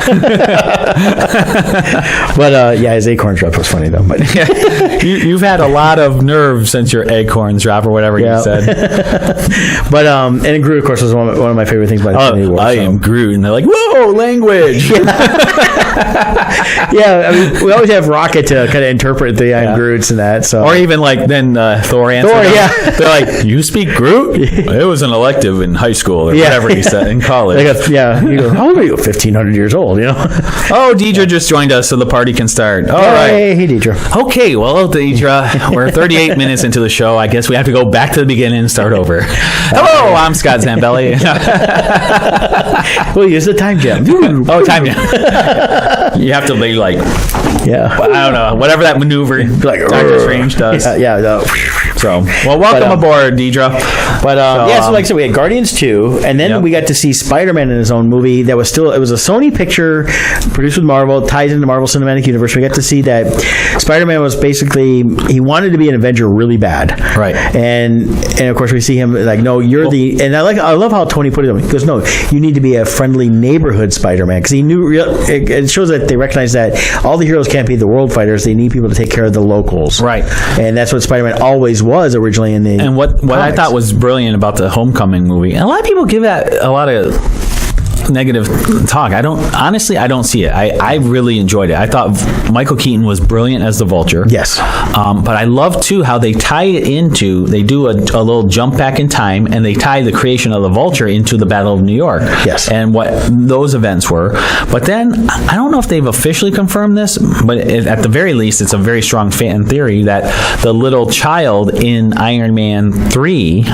But his acorn drop was funny though. But you've had a lot of nerve since your acorns drop or whatever you said. But and Groot, of course, was one of my favorite things about Infinity War. I am Groot, and they're like, "Whoa, language!" Yeah, I mean, we always have Rocket to kind of interpret the I am Groots and that. So, or even like then Thor answered. They're like, "You speak Groot?" It was an elective in high school or whatever he said in college. You go, how old are you? 1,500 years old, you know? Oh, Deidre just joined us, so the party can start. All right. Hey, Deidre. Okay, well, Deidre, we're 38 minutes into the show. I guess we have to go back to the beginning and start over. Hello, I'm Scott Zambelli. We'll use the time gem. Oh, time gem. You have to be like, I don't know, whatever that maneuver like Doctor Strange does. So, well, welcome aboard, Deidre. But so like I said, we had Guardians 2, and then we got to see Spider-Man in his own movie. That was it was a Sony picture produced with Marvel, ties into Marvel Cinematic Universe. We got to see that Spider-Man was basically, he wanted to be an Avenger really bad, right? And of course we see him like, no, you're and I love how Tony put it. He goes, no, you need to be a friendly neighborhood Spider-Man, because he knew it shows that that they recognize that all the heroes can't be the world fighters. They need people to take care of the locals. Right. And that's what Spider-Man always was originally in the And what I comics. thought was brilliant about the Homecoming movie, and a lot of people give that a lot of negative talk. I don't see it. I really enjoyed it. I thought Michael Keaton was brilliant as the Vulture. Yes. But I love too how they tie it into, they do a little jump back in time, and they tie the creation of the Vulture into the Battle of New York. Yes. And what those events were. But then I don't know if they've officially confirmed this, but at the very least, it's a very strong fan theory that the little child in Iron Man 3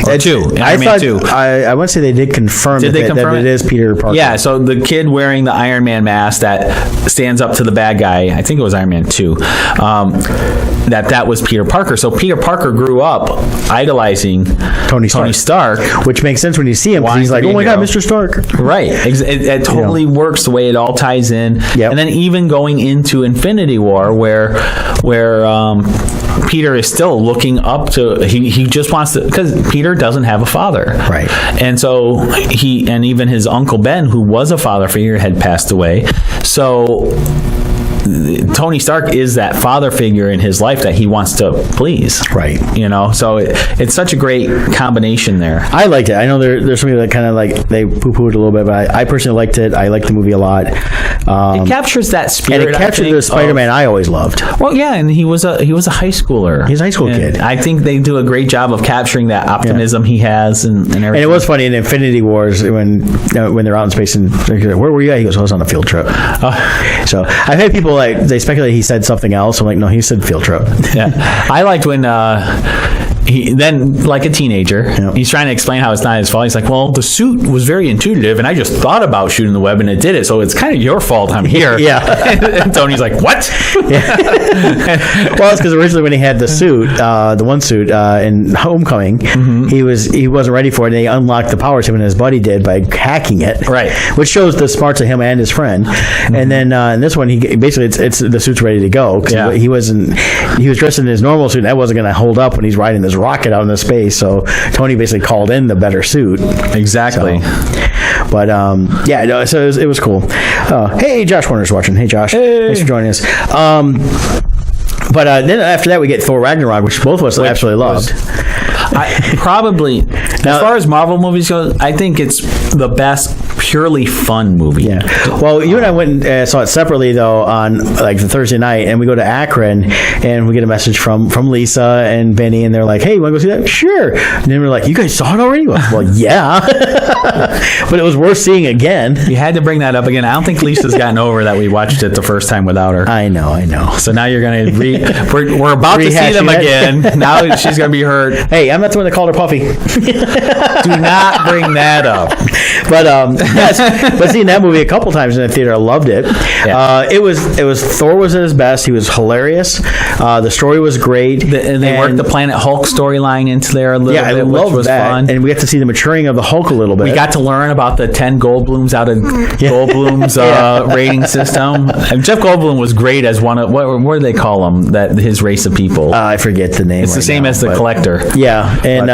or 2, Iron Man 2. I want to say they did confirm Did they confirm that it is Peter Parker. Yeah, so the kid wearing the Iron Man mask that stands up to the bad guy, I think it was Iron Man 2, that was Peter Parker. So Peter Parker grew up idolizing Tony Stark. Which makes sense when you see him, because he's like, oh my God, Mr. Stark. Right. It totally works the way it all ties in. Yep. And then even going into Infinity War, where Peter is still looking up to, he just wants to, because Peter doesn't have a father. Right. And so and even his Uncle Ben, who was a father figure, had passed away. So Tony Stark is that father figure in his life that he wants to please. Right. So it's such a great combination there. I liked it. I know there's some people that kind of like, they poo-pooed a little bit, but I personally liked it. I liked the movie a lot. It captures that spirit. And it captured the Spider-Man I always loved. Well, yeah, and he was a high schooler. He's a high school kid. I think they do a great job of capturing that optimism he has and everything. And it was funny in Infinity Wars when they're out in space and they're like, where were you at? He goes, I was on a field trip. So I've had people like, they speculate he said something else. I'm like, no, he said field trip. Yeah. I liked when he then, like a teenager, he's trying to explain how it's not his fault. He's like, well, the suit was very intuitive, and I just thought about shooting the web, and it did it, so it's kind of your fault I'm here. Yeah. And Tony's like, what? Well, it's because originally when he had the suit, the one suit in Homecoming, he wasn't ready for it, and he unlocked the powers him and his buddy did by hacking it. Right. Which shows the smarts of him and his friend. And then in this one, he basically it's the suit's ready to go, because he was dressed in his normal suit, and that wasn't going to hold up when he's riding this rocket out into space. So Tony basically called in the better suit. Exactly. But so it was cool. Hey, Josh Warner's watching. Hey, Josh. Hey. Thanks for joining us. But then after that, we get Thor Ragnarok, which both of us absolutely loved. Probably, as far as Marvel movies go, I think it's the best purely fun movie. Yeah. Well, you and I went and saw it separately, though, on like the Thursday night, and we go to Akron, and we get a message from Lisa and Benny, and they're like, hey, you want to go see that? Sure. And then we're like, you guys saw it already? Well, yeah. But it was worth seeing again. You had to bring that up again. I don't think Lisa's gotten over that we watched it the first time without her. I know. So now you're going to we're about to see them again. Now she's going to be hurt. Hey, I'm not the one that called her Puffy. Do not bring that up. But yes, but seeing that movie a couple times in the theater, I loved it. Yeah. It was Thor was at his best. He was hilarious. The story was great. And they worked the Planet Hulk storyline into there a little bit, I which was that. fun. And we got to see the maturing of the Hulk a little bit. We got to learn about the 10 Goldblums out of Goldblum's rating system. And Jeff Goldblum was great as one of, what do they call him? That his race of people. I forget the name. It's the same as the Collector. Yeah, and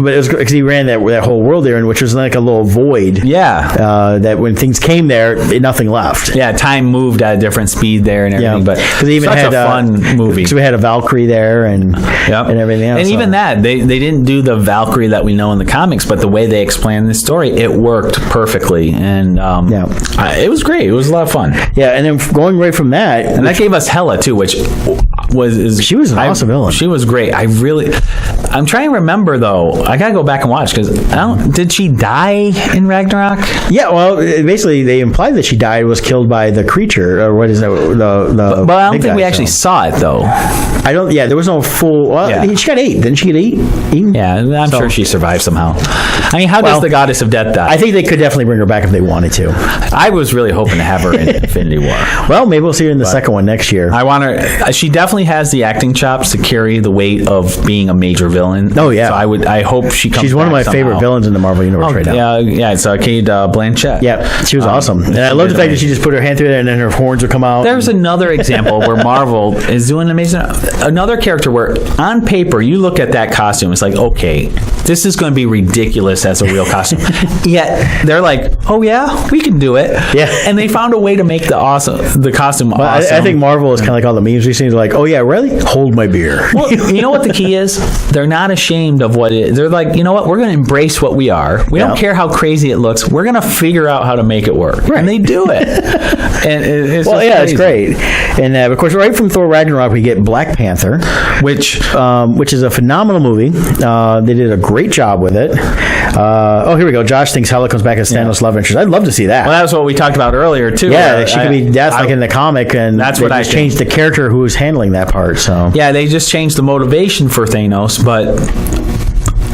but it was because he ran that whole world there, which was like a little void. Yeah. That when things came there, nothing left. Yeah, time moved at a different speed there and everything. But because even such had a fun movie. So we had a Valkyrie there and everything else. And even that, they didn't do the Valkyrie that we know in the comics, but the way they explained the story, it worked perfectly. And it was great. It was a lot of fun. Yeah, and then going right from that, and that gave us Hela too, which she was an awesome villain. She was great. I'm trying to remember though. I gotta go back and watch because did she die in Ragnarok? Yeah, well, basically they implied that she died, was killed by the creature, or what is that? But I don't think we actually saw it though. I don't. Yeah, there was no full. Well, she got didn't she get eaten? Yeah, I'm sure she survived somehow. I mean, how does the Goddess of Death die? I think they could definitely bring her back if they wanted to. I was really hoping to have her in Infinity War. Well, maybe we'll see her in the second one next year. I want her. She definitely definitely has the acting chops to carry the weight of being a major villain. Oh, yeah. So I hope she comes. She's one of my favorite villains in the Marvel Universe right now. Yeah, it's Cate Blanchett. Yeah, she was awesome. And I love the fact that she just put her hand through there and then her horns would come out. There's another example where Marvel is doing amazing. Another character where on paper you look at that costume, it's like, okay, this is going to be ridiculous as a real costume. Yet they're like, oh yeah, we can do it. Yeah. And they found a way to make the costume awesome. I think Marvel is kind of like all the memes we've seen. They're like, oh yeah, really? Hold my beer. Well, you know what the key is? They're not ashamed of what it is. They're like, you know what? We're going to embrace what we are. We don't care how crazy it looks. We're going to figure out how to make it work. Right. And they do it. And it's it's great. And of course, right from Thor Ragnarok, we get Black Panther, which is a phenomenal movie. They did a great job with it. Here we go. Josh thinks Hela comes back as Thanos' love interest. I'd love to see that. Well, that's what we talked about earlier too. Yeah, she could be death like in the comic, and that's what I changed the character who was handling that part. So yeah, they just changed the motivation for Thanos, but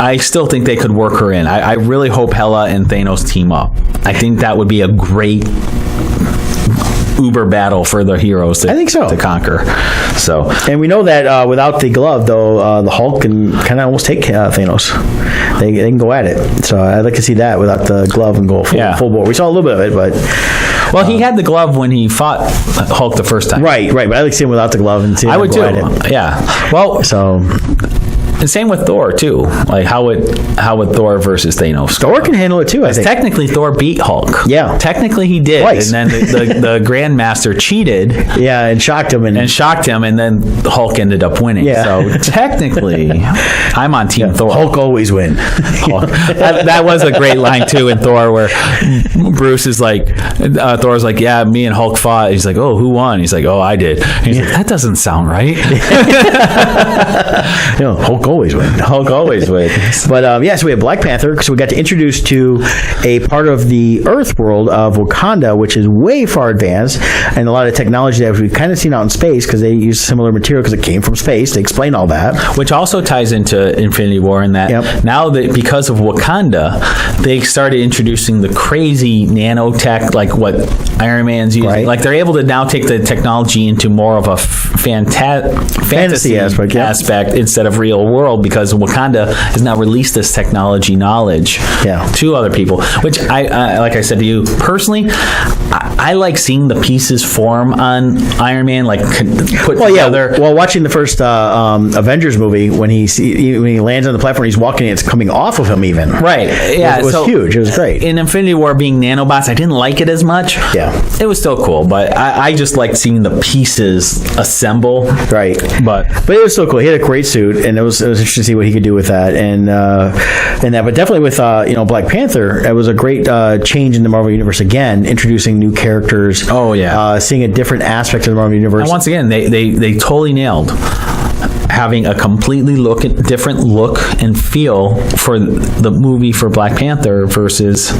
I still think they could work her in. I really hope Hela and Thanos team up. I think that would be a great uber battle for the heroes to conquer. So, and we know that without the glove, though, the Hulk can kind of almost take Thanos. They can go at it. So I'd like to see that without the glove and go full bore. We saw a little bit of it, but he had the glove when he fought Hulk the first time. Right. But I like to see him without the glove and see him I would go too. at it. Yeah. Well, so. And same with Thor too. Like how would Thor versus Thanos? Thor can handle it too. I think technically Thor beat Hulk. Yeah, technically he did. Twice. And then the Grandmaster cheated. Yeah, and shocked him, and then Hulk ended up winning. Yeah. So technically, I'm on Team Thor. Hulk always win. That was a great line too in Thor, where Bruce is like, Thor's like, yeah, me and Hulk fought. He's like, oh, who won? He's like, oh, I did. He's like, that doesn't sound right. Hulk always wins. Hulk always wins. But so we have Black Panther. So we got to introduce to a part of the Earth world of Wakanda, which is way far advanced, and a lot of technology that we've kind of seen out in space because they use similar material because it came from space. They explain all that, which also ties into Infinity War in that now that because of Wakanda, they started introducing the crazy nanotech, like what Iron Man's using. Right. Like they're able to now take the technology into more of a fantasy aspect instead of real world, because Wakanda has now released this technology knowledge to other people, which I like I said to you personally, I like seeing the pieces form on Iron Man, like put together. Well, watching the first Avengers movie, when he lands on the platform, he's walking, it's coming off of him even. Right. Yeah. It was huge. It was great. In Infinity War being nanobots, I didn't like it as much. Yeah. It was still cool, but I just liked seeing the pieces assemble. Right. But it was still cool. He had a great suit, and it was interesting to see what he could do with that, and that. But definitely with Black Panther, it was a great change in the Marvel Universe again, introducing new characters. Oh yeah, seeing a different aspect of the Marvel Universe. And once again, they totally nailed having a completely different look and feel for the movie for Black Panther versus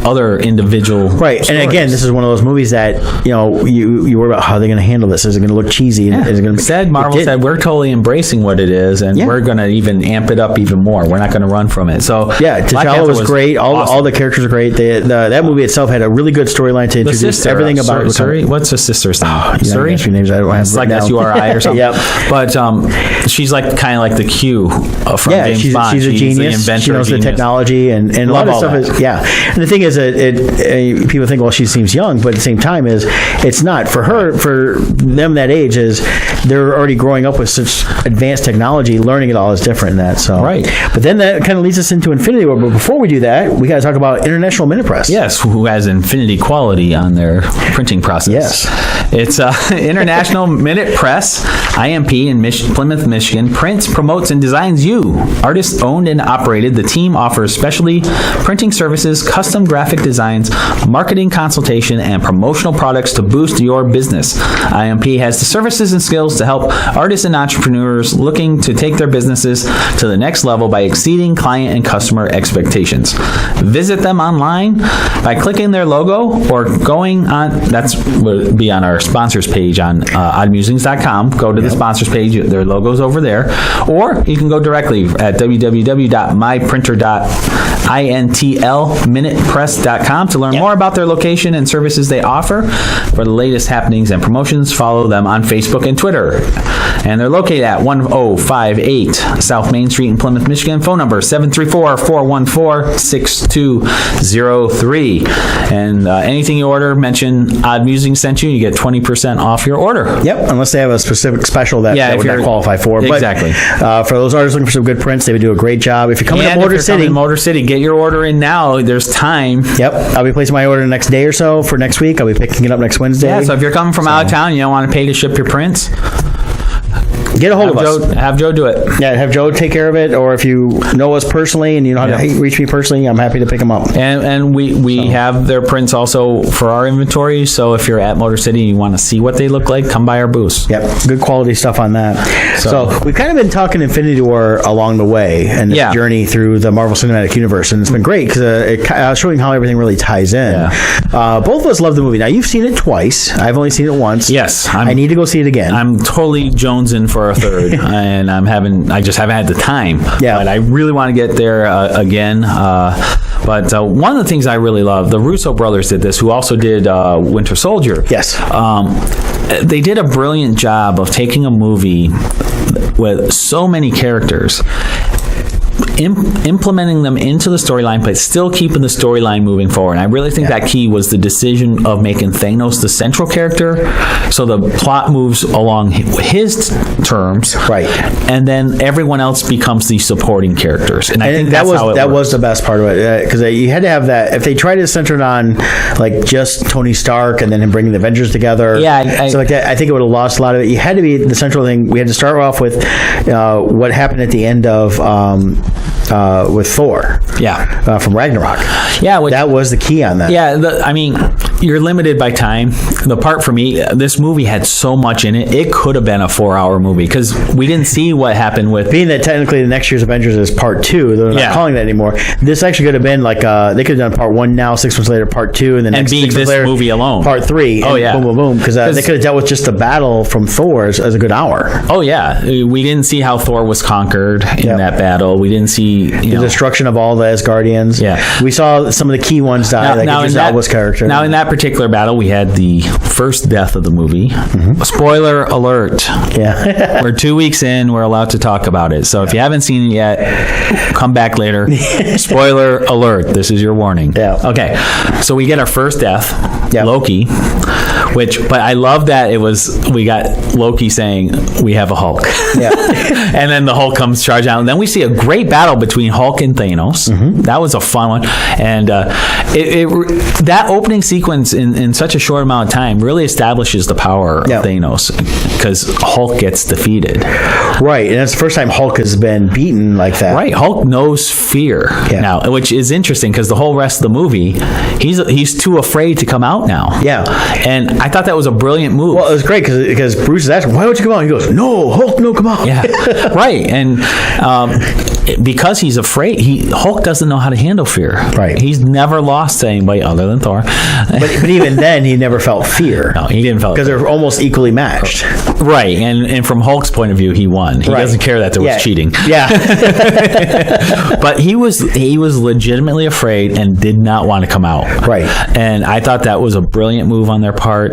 other individual stories. And again, this is one of those movies that you worry about how they're going to handle this. Is it going to look cheesy? Is it going to Marvel said we're totally embracing what it is, and we're going to even amp it up even more. We're not going to run from it. So T'Challa was great. All the characters are great. That movie itself had a really good storyline to introduce everything about Suri. What's the sister's name? Suri. Names I don't have. It's like S-U-R-I or something. But she's like kind of like the Q from James Bond. She's a genius. She knows the technology and a lot of stuff is And the thing is that people think, well, she seems young, but at the same time it's not. For them that age they're already growing up with such advanced technology. Learning it all is different than that. So but then that kind of leads us into Infinity War. But before we do that, we got to talk about International Minute Press. Yes, who has infinity quality on their printing process. Yes, it's International Minute Press, IMP in Plymouth, Michigan. Prints, promotes, and designs you. Artist owned and operated. The team offers specialty printing services, custom graphic designs, marketing consultation, and promotional products to boost your business. IMP has the services and skills to help artists and entrepreneurs looking to take their businesses to the next level by exceeding client and customer expectations. Visit them online by clicking their logo or going on, would be on our sponsors page on oddmusings.com. Go to the sponsors page, their logo's over there, or you can go directly at www.myprinter.intlminutepress.com. thorwest.com to learn more about their location and services they offer. For the latest happenings and promotions, follow them on Facebook and Twitter. And they're located at 1058 South Main Street in Plymouth, Michigan. Phone number 734-414-6203. And anything you order, mention Odd Musings sent you get 20% off your order. Yep, unless they have a specific special that would not qualify for. Exactly. But for those artists looking for some good prints, they would do a great job. If you're coming to Motor City, get your order in now. There's time. Yep, I'll be placing my order the next day or so for next week. I'll be picking it up next Wednesday. Yeah, so if you're coming from out of town, you don't want to pay to ship your prints, get a hold of us. Have Joe do it. Yeah, have Joe take care of it. Or if you know us personally and you know how to reach me personally, I'm happy to pick them up. And we have their prints also for our inventory. So if you're at Motor City and you want to see what they look like, come by our booth. Yep, good quality stuff on that. So we've kind of been talking Infinity War along the way and this journey through the Marvel Cinematic Universe, and it's been great because I was showing how everything really ties in. Yeah. Both of us love the movie. Now you've seen it twice. I've only seen it once. Yes, I need to go see it again. I'm totally jonesing for a third, and I just haven't had the time. Yeah, but I really want to get there again. But one of the things I really love, the Russo brothers did this, who also did Winter Soldier. Yes. They did a brilliant job of taking a movie with so many characters, implementing them into the storyline, but still keeping the storyline moving forward. And I really think that key was the decision of making Thanos the central character, so the plot moves along his terms, right? And then everyone else becomes the supporting characters. And I think that was the best part of it, because you had to have that. If they tried to center it on like just Tony Stark and then him bringing the Avengers together, so like that, I think it would have lost a lot of it. You had to be the central thing. We had to start off with what happened at the end of with Thor, from Ragnarok. Yeah, that was the key on that. Yeah, I mean, you're limited by time. The part for me, this movie had so much in it. It could have been a 4-hour movie because we didn't see what happened with. Being that technically the next year's Avengers is part 2, they're not calling that anymore. This actually could have been like they could have done part 1 now, 6 months later, part 2, and then next 6 months later, movie alone, part 3. Oh yeah, boom, boom, boom. Because they could have dealt with just the battle from Thor as a good hour. Oh yeah, we didn't see how Thor was conquered in that battle. We didn't see the destruction of all the Asgardians. Yeah, we saw some of the key ones die, like Idris Elba's character. Now in that particular battle, we had the first death of the movie. Mm-hmm. Spoiler alert. Yeah, we're 2 weeks in. We're allowed to talk about it. So if you haven't seen it yet, come back later. Spoiler alert. This is your warning. Yeah. Okay. So we get our first death, Loki. But I love that we got Loki saying we have a Hulk. Yeah. And then the Hulk comes charging out, and then we see a great battle between Hulk and Thanos. Mm-hmm. That was a fun one, and that opening sequence in such a short amount of time really establishes the power of Thanos, because Hulk gets defeated. Right, and that's the first time Hulk has been beaten like that. Right, Hulk knows fear now, which is interesting because the whole rest of the movie, he's too afraid to come out now. Yeah, and I thought that was a brilliant move. Well, it was great because Bruce is asking, "Why don't you come out?" He goes, "No, Hulk, no, come out." Yeah, right, and because he's afraid, Hulk doesn't know how to handle fear. Right, he's never lost to anybody other than Thor. But even then, he never felt fear. No, he didn't feel because they're almost equally matched. Right, and from Hulk's point of view, he won. He doesn't care that there was cheating. Yeah, but he was legitimately afraid and did not want to come out. Right, and I thought that was a brilliant move on their part.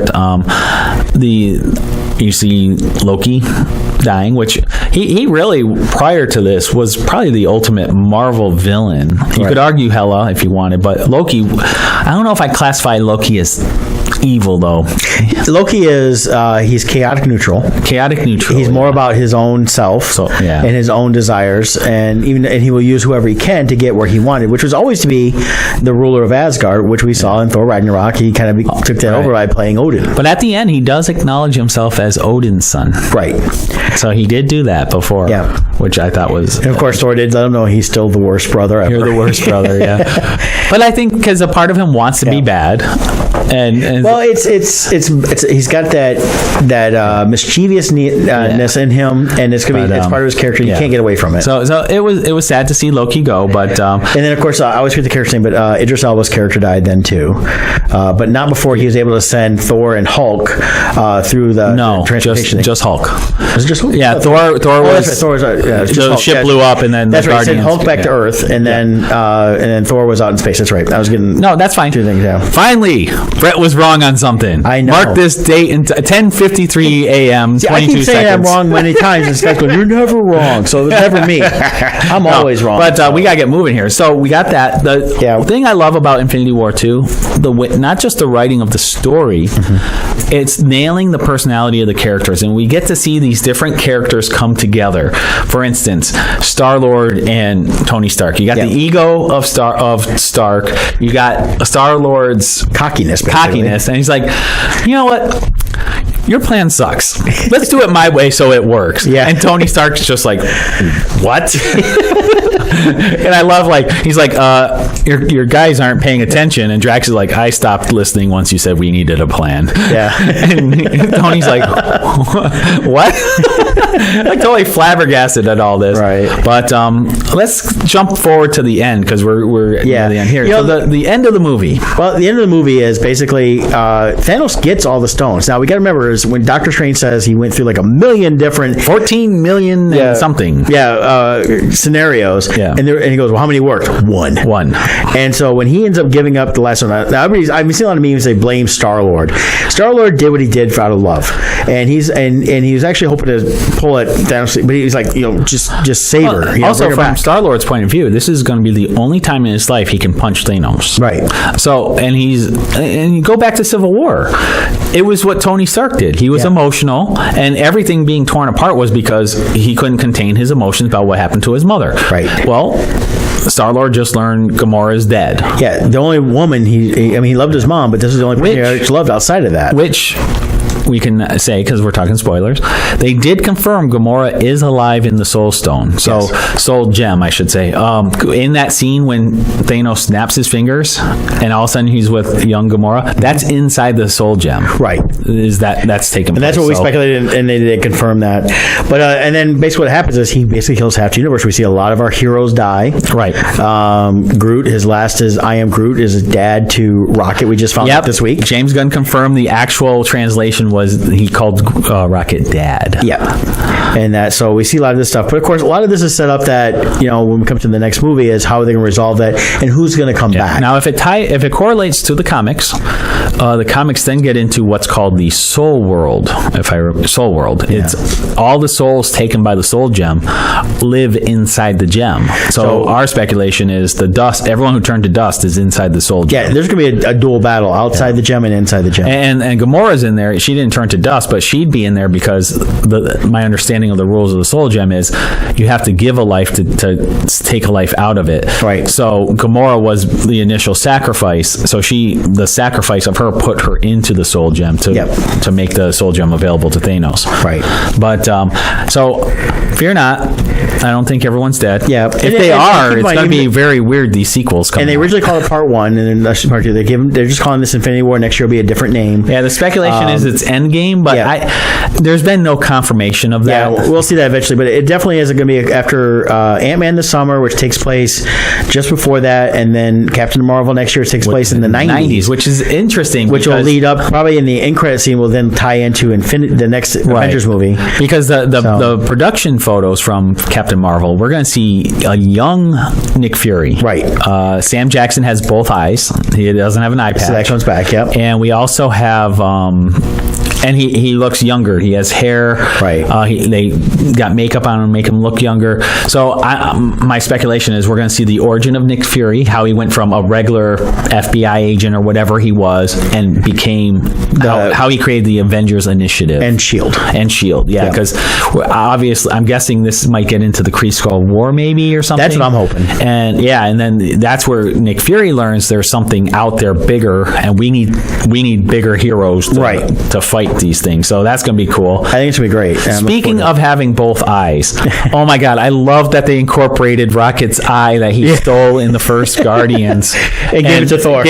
You see Loki dying, which he really, prior to this, was probably the ultimate Marvel villain. You could argue Hela if you wanted, but Loki, I don't know if I classify Loki as evil, though. Loki is he's chaotic neutral. He's more about his own self and his own desires, and he will use whoever he can to get where he wanted, which was always to be the ruler of Asgard, which we saw in Thor Ragnarok. He kind of took that over by playing Odin. But at the end, he does acknowledge himself as Odin's son. Right. So he did do that before. Yeah. Which I thought was... And of course, Thor did let him know he's still the worst brother ever. You're the worst brother, yeah. But I think because a part of him wants to be bad, And well, it's he's got that mischievousness in him, and it's gonna be it's part of his character. You can't get away from it. So it was sad to see Loki go, but and then of course I always forget the character's name, but Idris Elba's character died then too, but not before he was able to send Thor and Hulk through the transportation. Just Hulk. Was it just Hulk? Yeah, Thor was. The ship blew up, and then that's the right. Sent Guardians Hulk back to Earth, and then Thor was out in space. That's right. I was getting that's fine. Two things. Yeah. Finally, Brett was wrong on something. I know. Mark this date in 10:53 a.m. 22 I keep saying seconds. I'm wrong many times, and Scott's going, "You're never wrong." So it's never me. I'm always wrong. But we gotta get moving here. So we got that. The thing I love about Infinity War 2, not just the writing of the story, it's nailing the personality of the characters, and we get to see these different characters come together. For instance, Star-Lord and Tony Stark. You got the ego of Stark. You got Star-Lord's cockiness, and he's like, you know what? Your plan sucks. Let's do it my way so it works. Yeah. And Tony Stark's just like, what? And I love, he's like, your guys aren't paying attention. And Drax is like, I stopped listening once you said we needed a plan. Yeah. And Tony's like, what? Like totally flabbergasted at all this. Right. But let's jump forward to the end, because we're at the end here. So the end of the movie. Well, the end of the movie is basically Thanos gets all the stones. Now we got to remember is when Doctor Strange says he went through like 1 million different 14 million and something scenarios, and he goes, well, how many worked? One. And so when he ends up giving up the last one, I've been seeing a lot of memes say blame Star-Lord. Star-Lord did what he did out of love, and he was actually hoping to pull it down, but he was like, just save her. Also, from Star-Lord's point of view, this is going to be the only time in his life he can punch Thanos. Right. So, and you go back to Civil War. It was what Tony Stark did. He was emotional, and everything being torn apart was because he couldn't contain his emotions about what happened to his mother. Right. Well, Star-Lord just learned Gamora's dead. Yeah, the only woman he loved his mom, but this is the only person he actually loved outside of that. Which we can say, because we're talking spoilers, they did confirm Gamora is alive in the Soul Stone. So, Soul Gem, I should say. In that scene when Thanos snaps his fingers and all of a sudden he's with young Gamora, that's inside the Soul Gem. Right. That's taken place. And that's what we speculated, and they did confirm that. But and then basically what happens is he basically kills half the universe. We see a lot of our heroes die. Right. Groot, his last is I Am Groot, is his dad to Rocket. We just found out this week. James Gunn confirmed the actual translation was he called Rocket Dad. Yeah. And so we see a lot of this stuff. But of course, a lot of this is set up that, when we come to the next movie is how are they going to resolve that and who's going to come back. Now, if it correlates to the comics then get into what's called the Soul World. Soul World. Yeah. It's all the souls taken by the Soul Gem live inside the gem. So our speculation is the dust, everyone who turned to dust is inside the Soul Gem. Yeah, there's going to be a dual battle outside the gem and inside the gem. And Gamora's in there. She didn't turn to dust, but she'd be in there because my understanding of the rules of the Soul Gem is you have to give a life to take a life out of it. Right. So Gamora was the initial sacrifice. So the sacrifice of her put her into the Soul Gem to make the Soul Gem available to Thanos. Right. But so fear not. I don't think everyone's dead. Yeah. If they are, it's going to be very weird, these sequels coming. And they originally called it Part 1, and then that's Part 2. They're just calling this Infinity War. Next year will be a different name. Yeah, the speculation is it's Endgame, but there's been no confirmation of that. Yeah, we'll see that eventually, but it definitely isn't going to be after Ant-Man this summer, which takes place just before that, and then Captain Marvel next year takes place in the 90s. Which is interesting. Which will lead up, probably in the end credit scene, will then tie into the next Avengers movie. Because the production photos from Captain Marvel, we're going to see a young Nick Fury. Right. Sam Jackson has both eyes. He doesn't have an eye patch. So that comes back, yep. And we also have... and he looks younger. He has hair. Right. They got makeup on him, make him look younger. So my speculation is we're going to see the origin of Nick Fury, how he went from a regular FBI agent or whatever he was and became how he created the Avengers Initiative. And S.H.I.E.L.D. Yeah, because obviously I'm guessing this might get into the Kree Skull War maybe or something. That's what I'm hoping. And then that's where Nick Fury learns there's something out there bigger, and we need bigger heroes to fight these things. So that's going to be cool. I think it's going to be great. Speaking of having both eyes, oh my God, I love that they incorporated Rocket's eye that he stole in the first Guardians and gave it to Thor.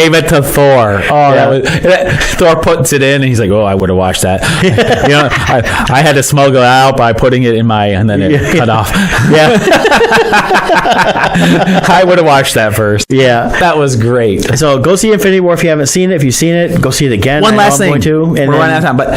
Thor puts it in, and he's like, "Oh, I would have watched that." I had to smuggle it out by putting it in and then it cut off. Yeah, I would have watched that first. Yeah, that was great. So go see Infinity War if you haven't seen it. If you've seen it, go see it again. One last thing. We're running out of time, but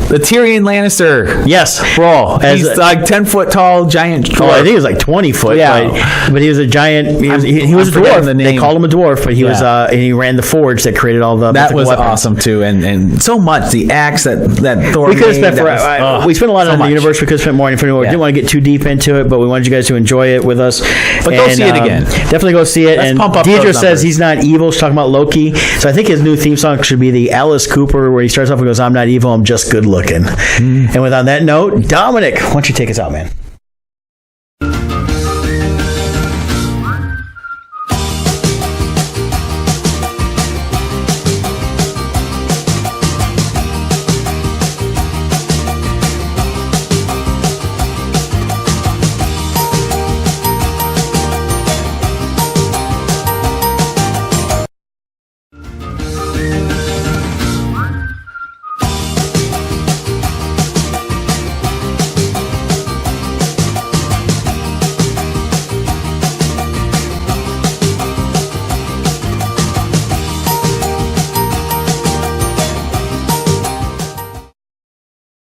the Tyrion Lannister. Yes, bro. He's like 10-foot tall, giant dwarf. I think he was like 20 foot. Yeah, but he was a giant. He was a dwarf. They called him a dwarf, but he was. And he ran the forge that created all the. That was weapons. Awesome too, and so much the axe that Thor. We could have spent. We spent a lot on the universe. We could have spent more on Infinity War. Didn't want to get too deep into it, but we wanted you guys to enjoy it with us. But go see it again. Definitely go see it. Let's and pump up Deidre says he's not evil. She's talking about Loki. So I think his new theme song should be the Alice Cooper, where he starts off and goes, "I'm not evil. I'm just good looking." And on that note, Dominic, why don't you take us out, man?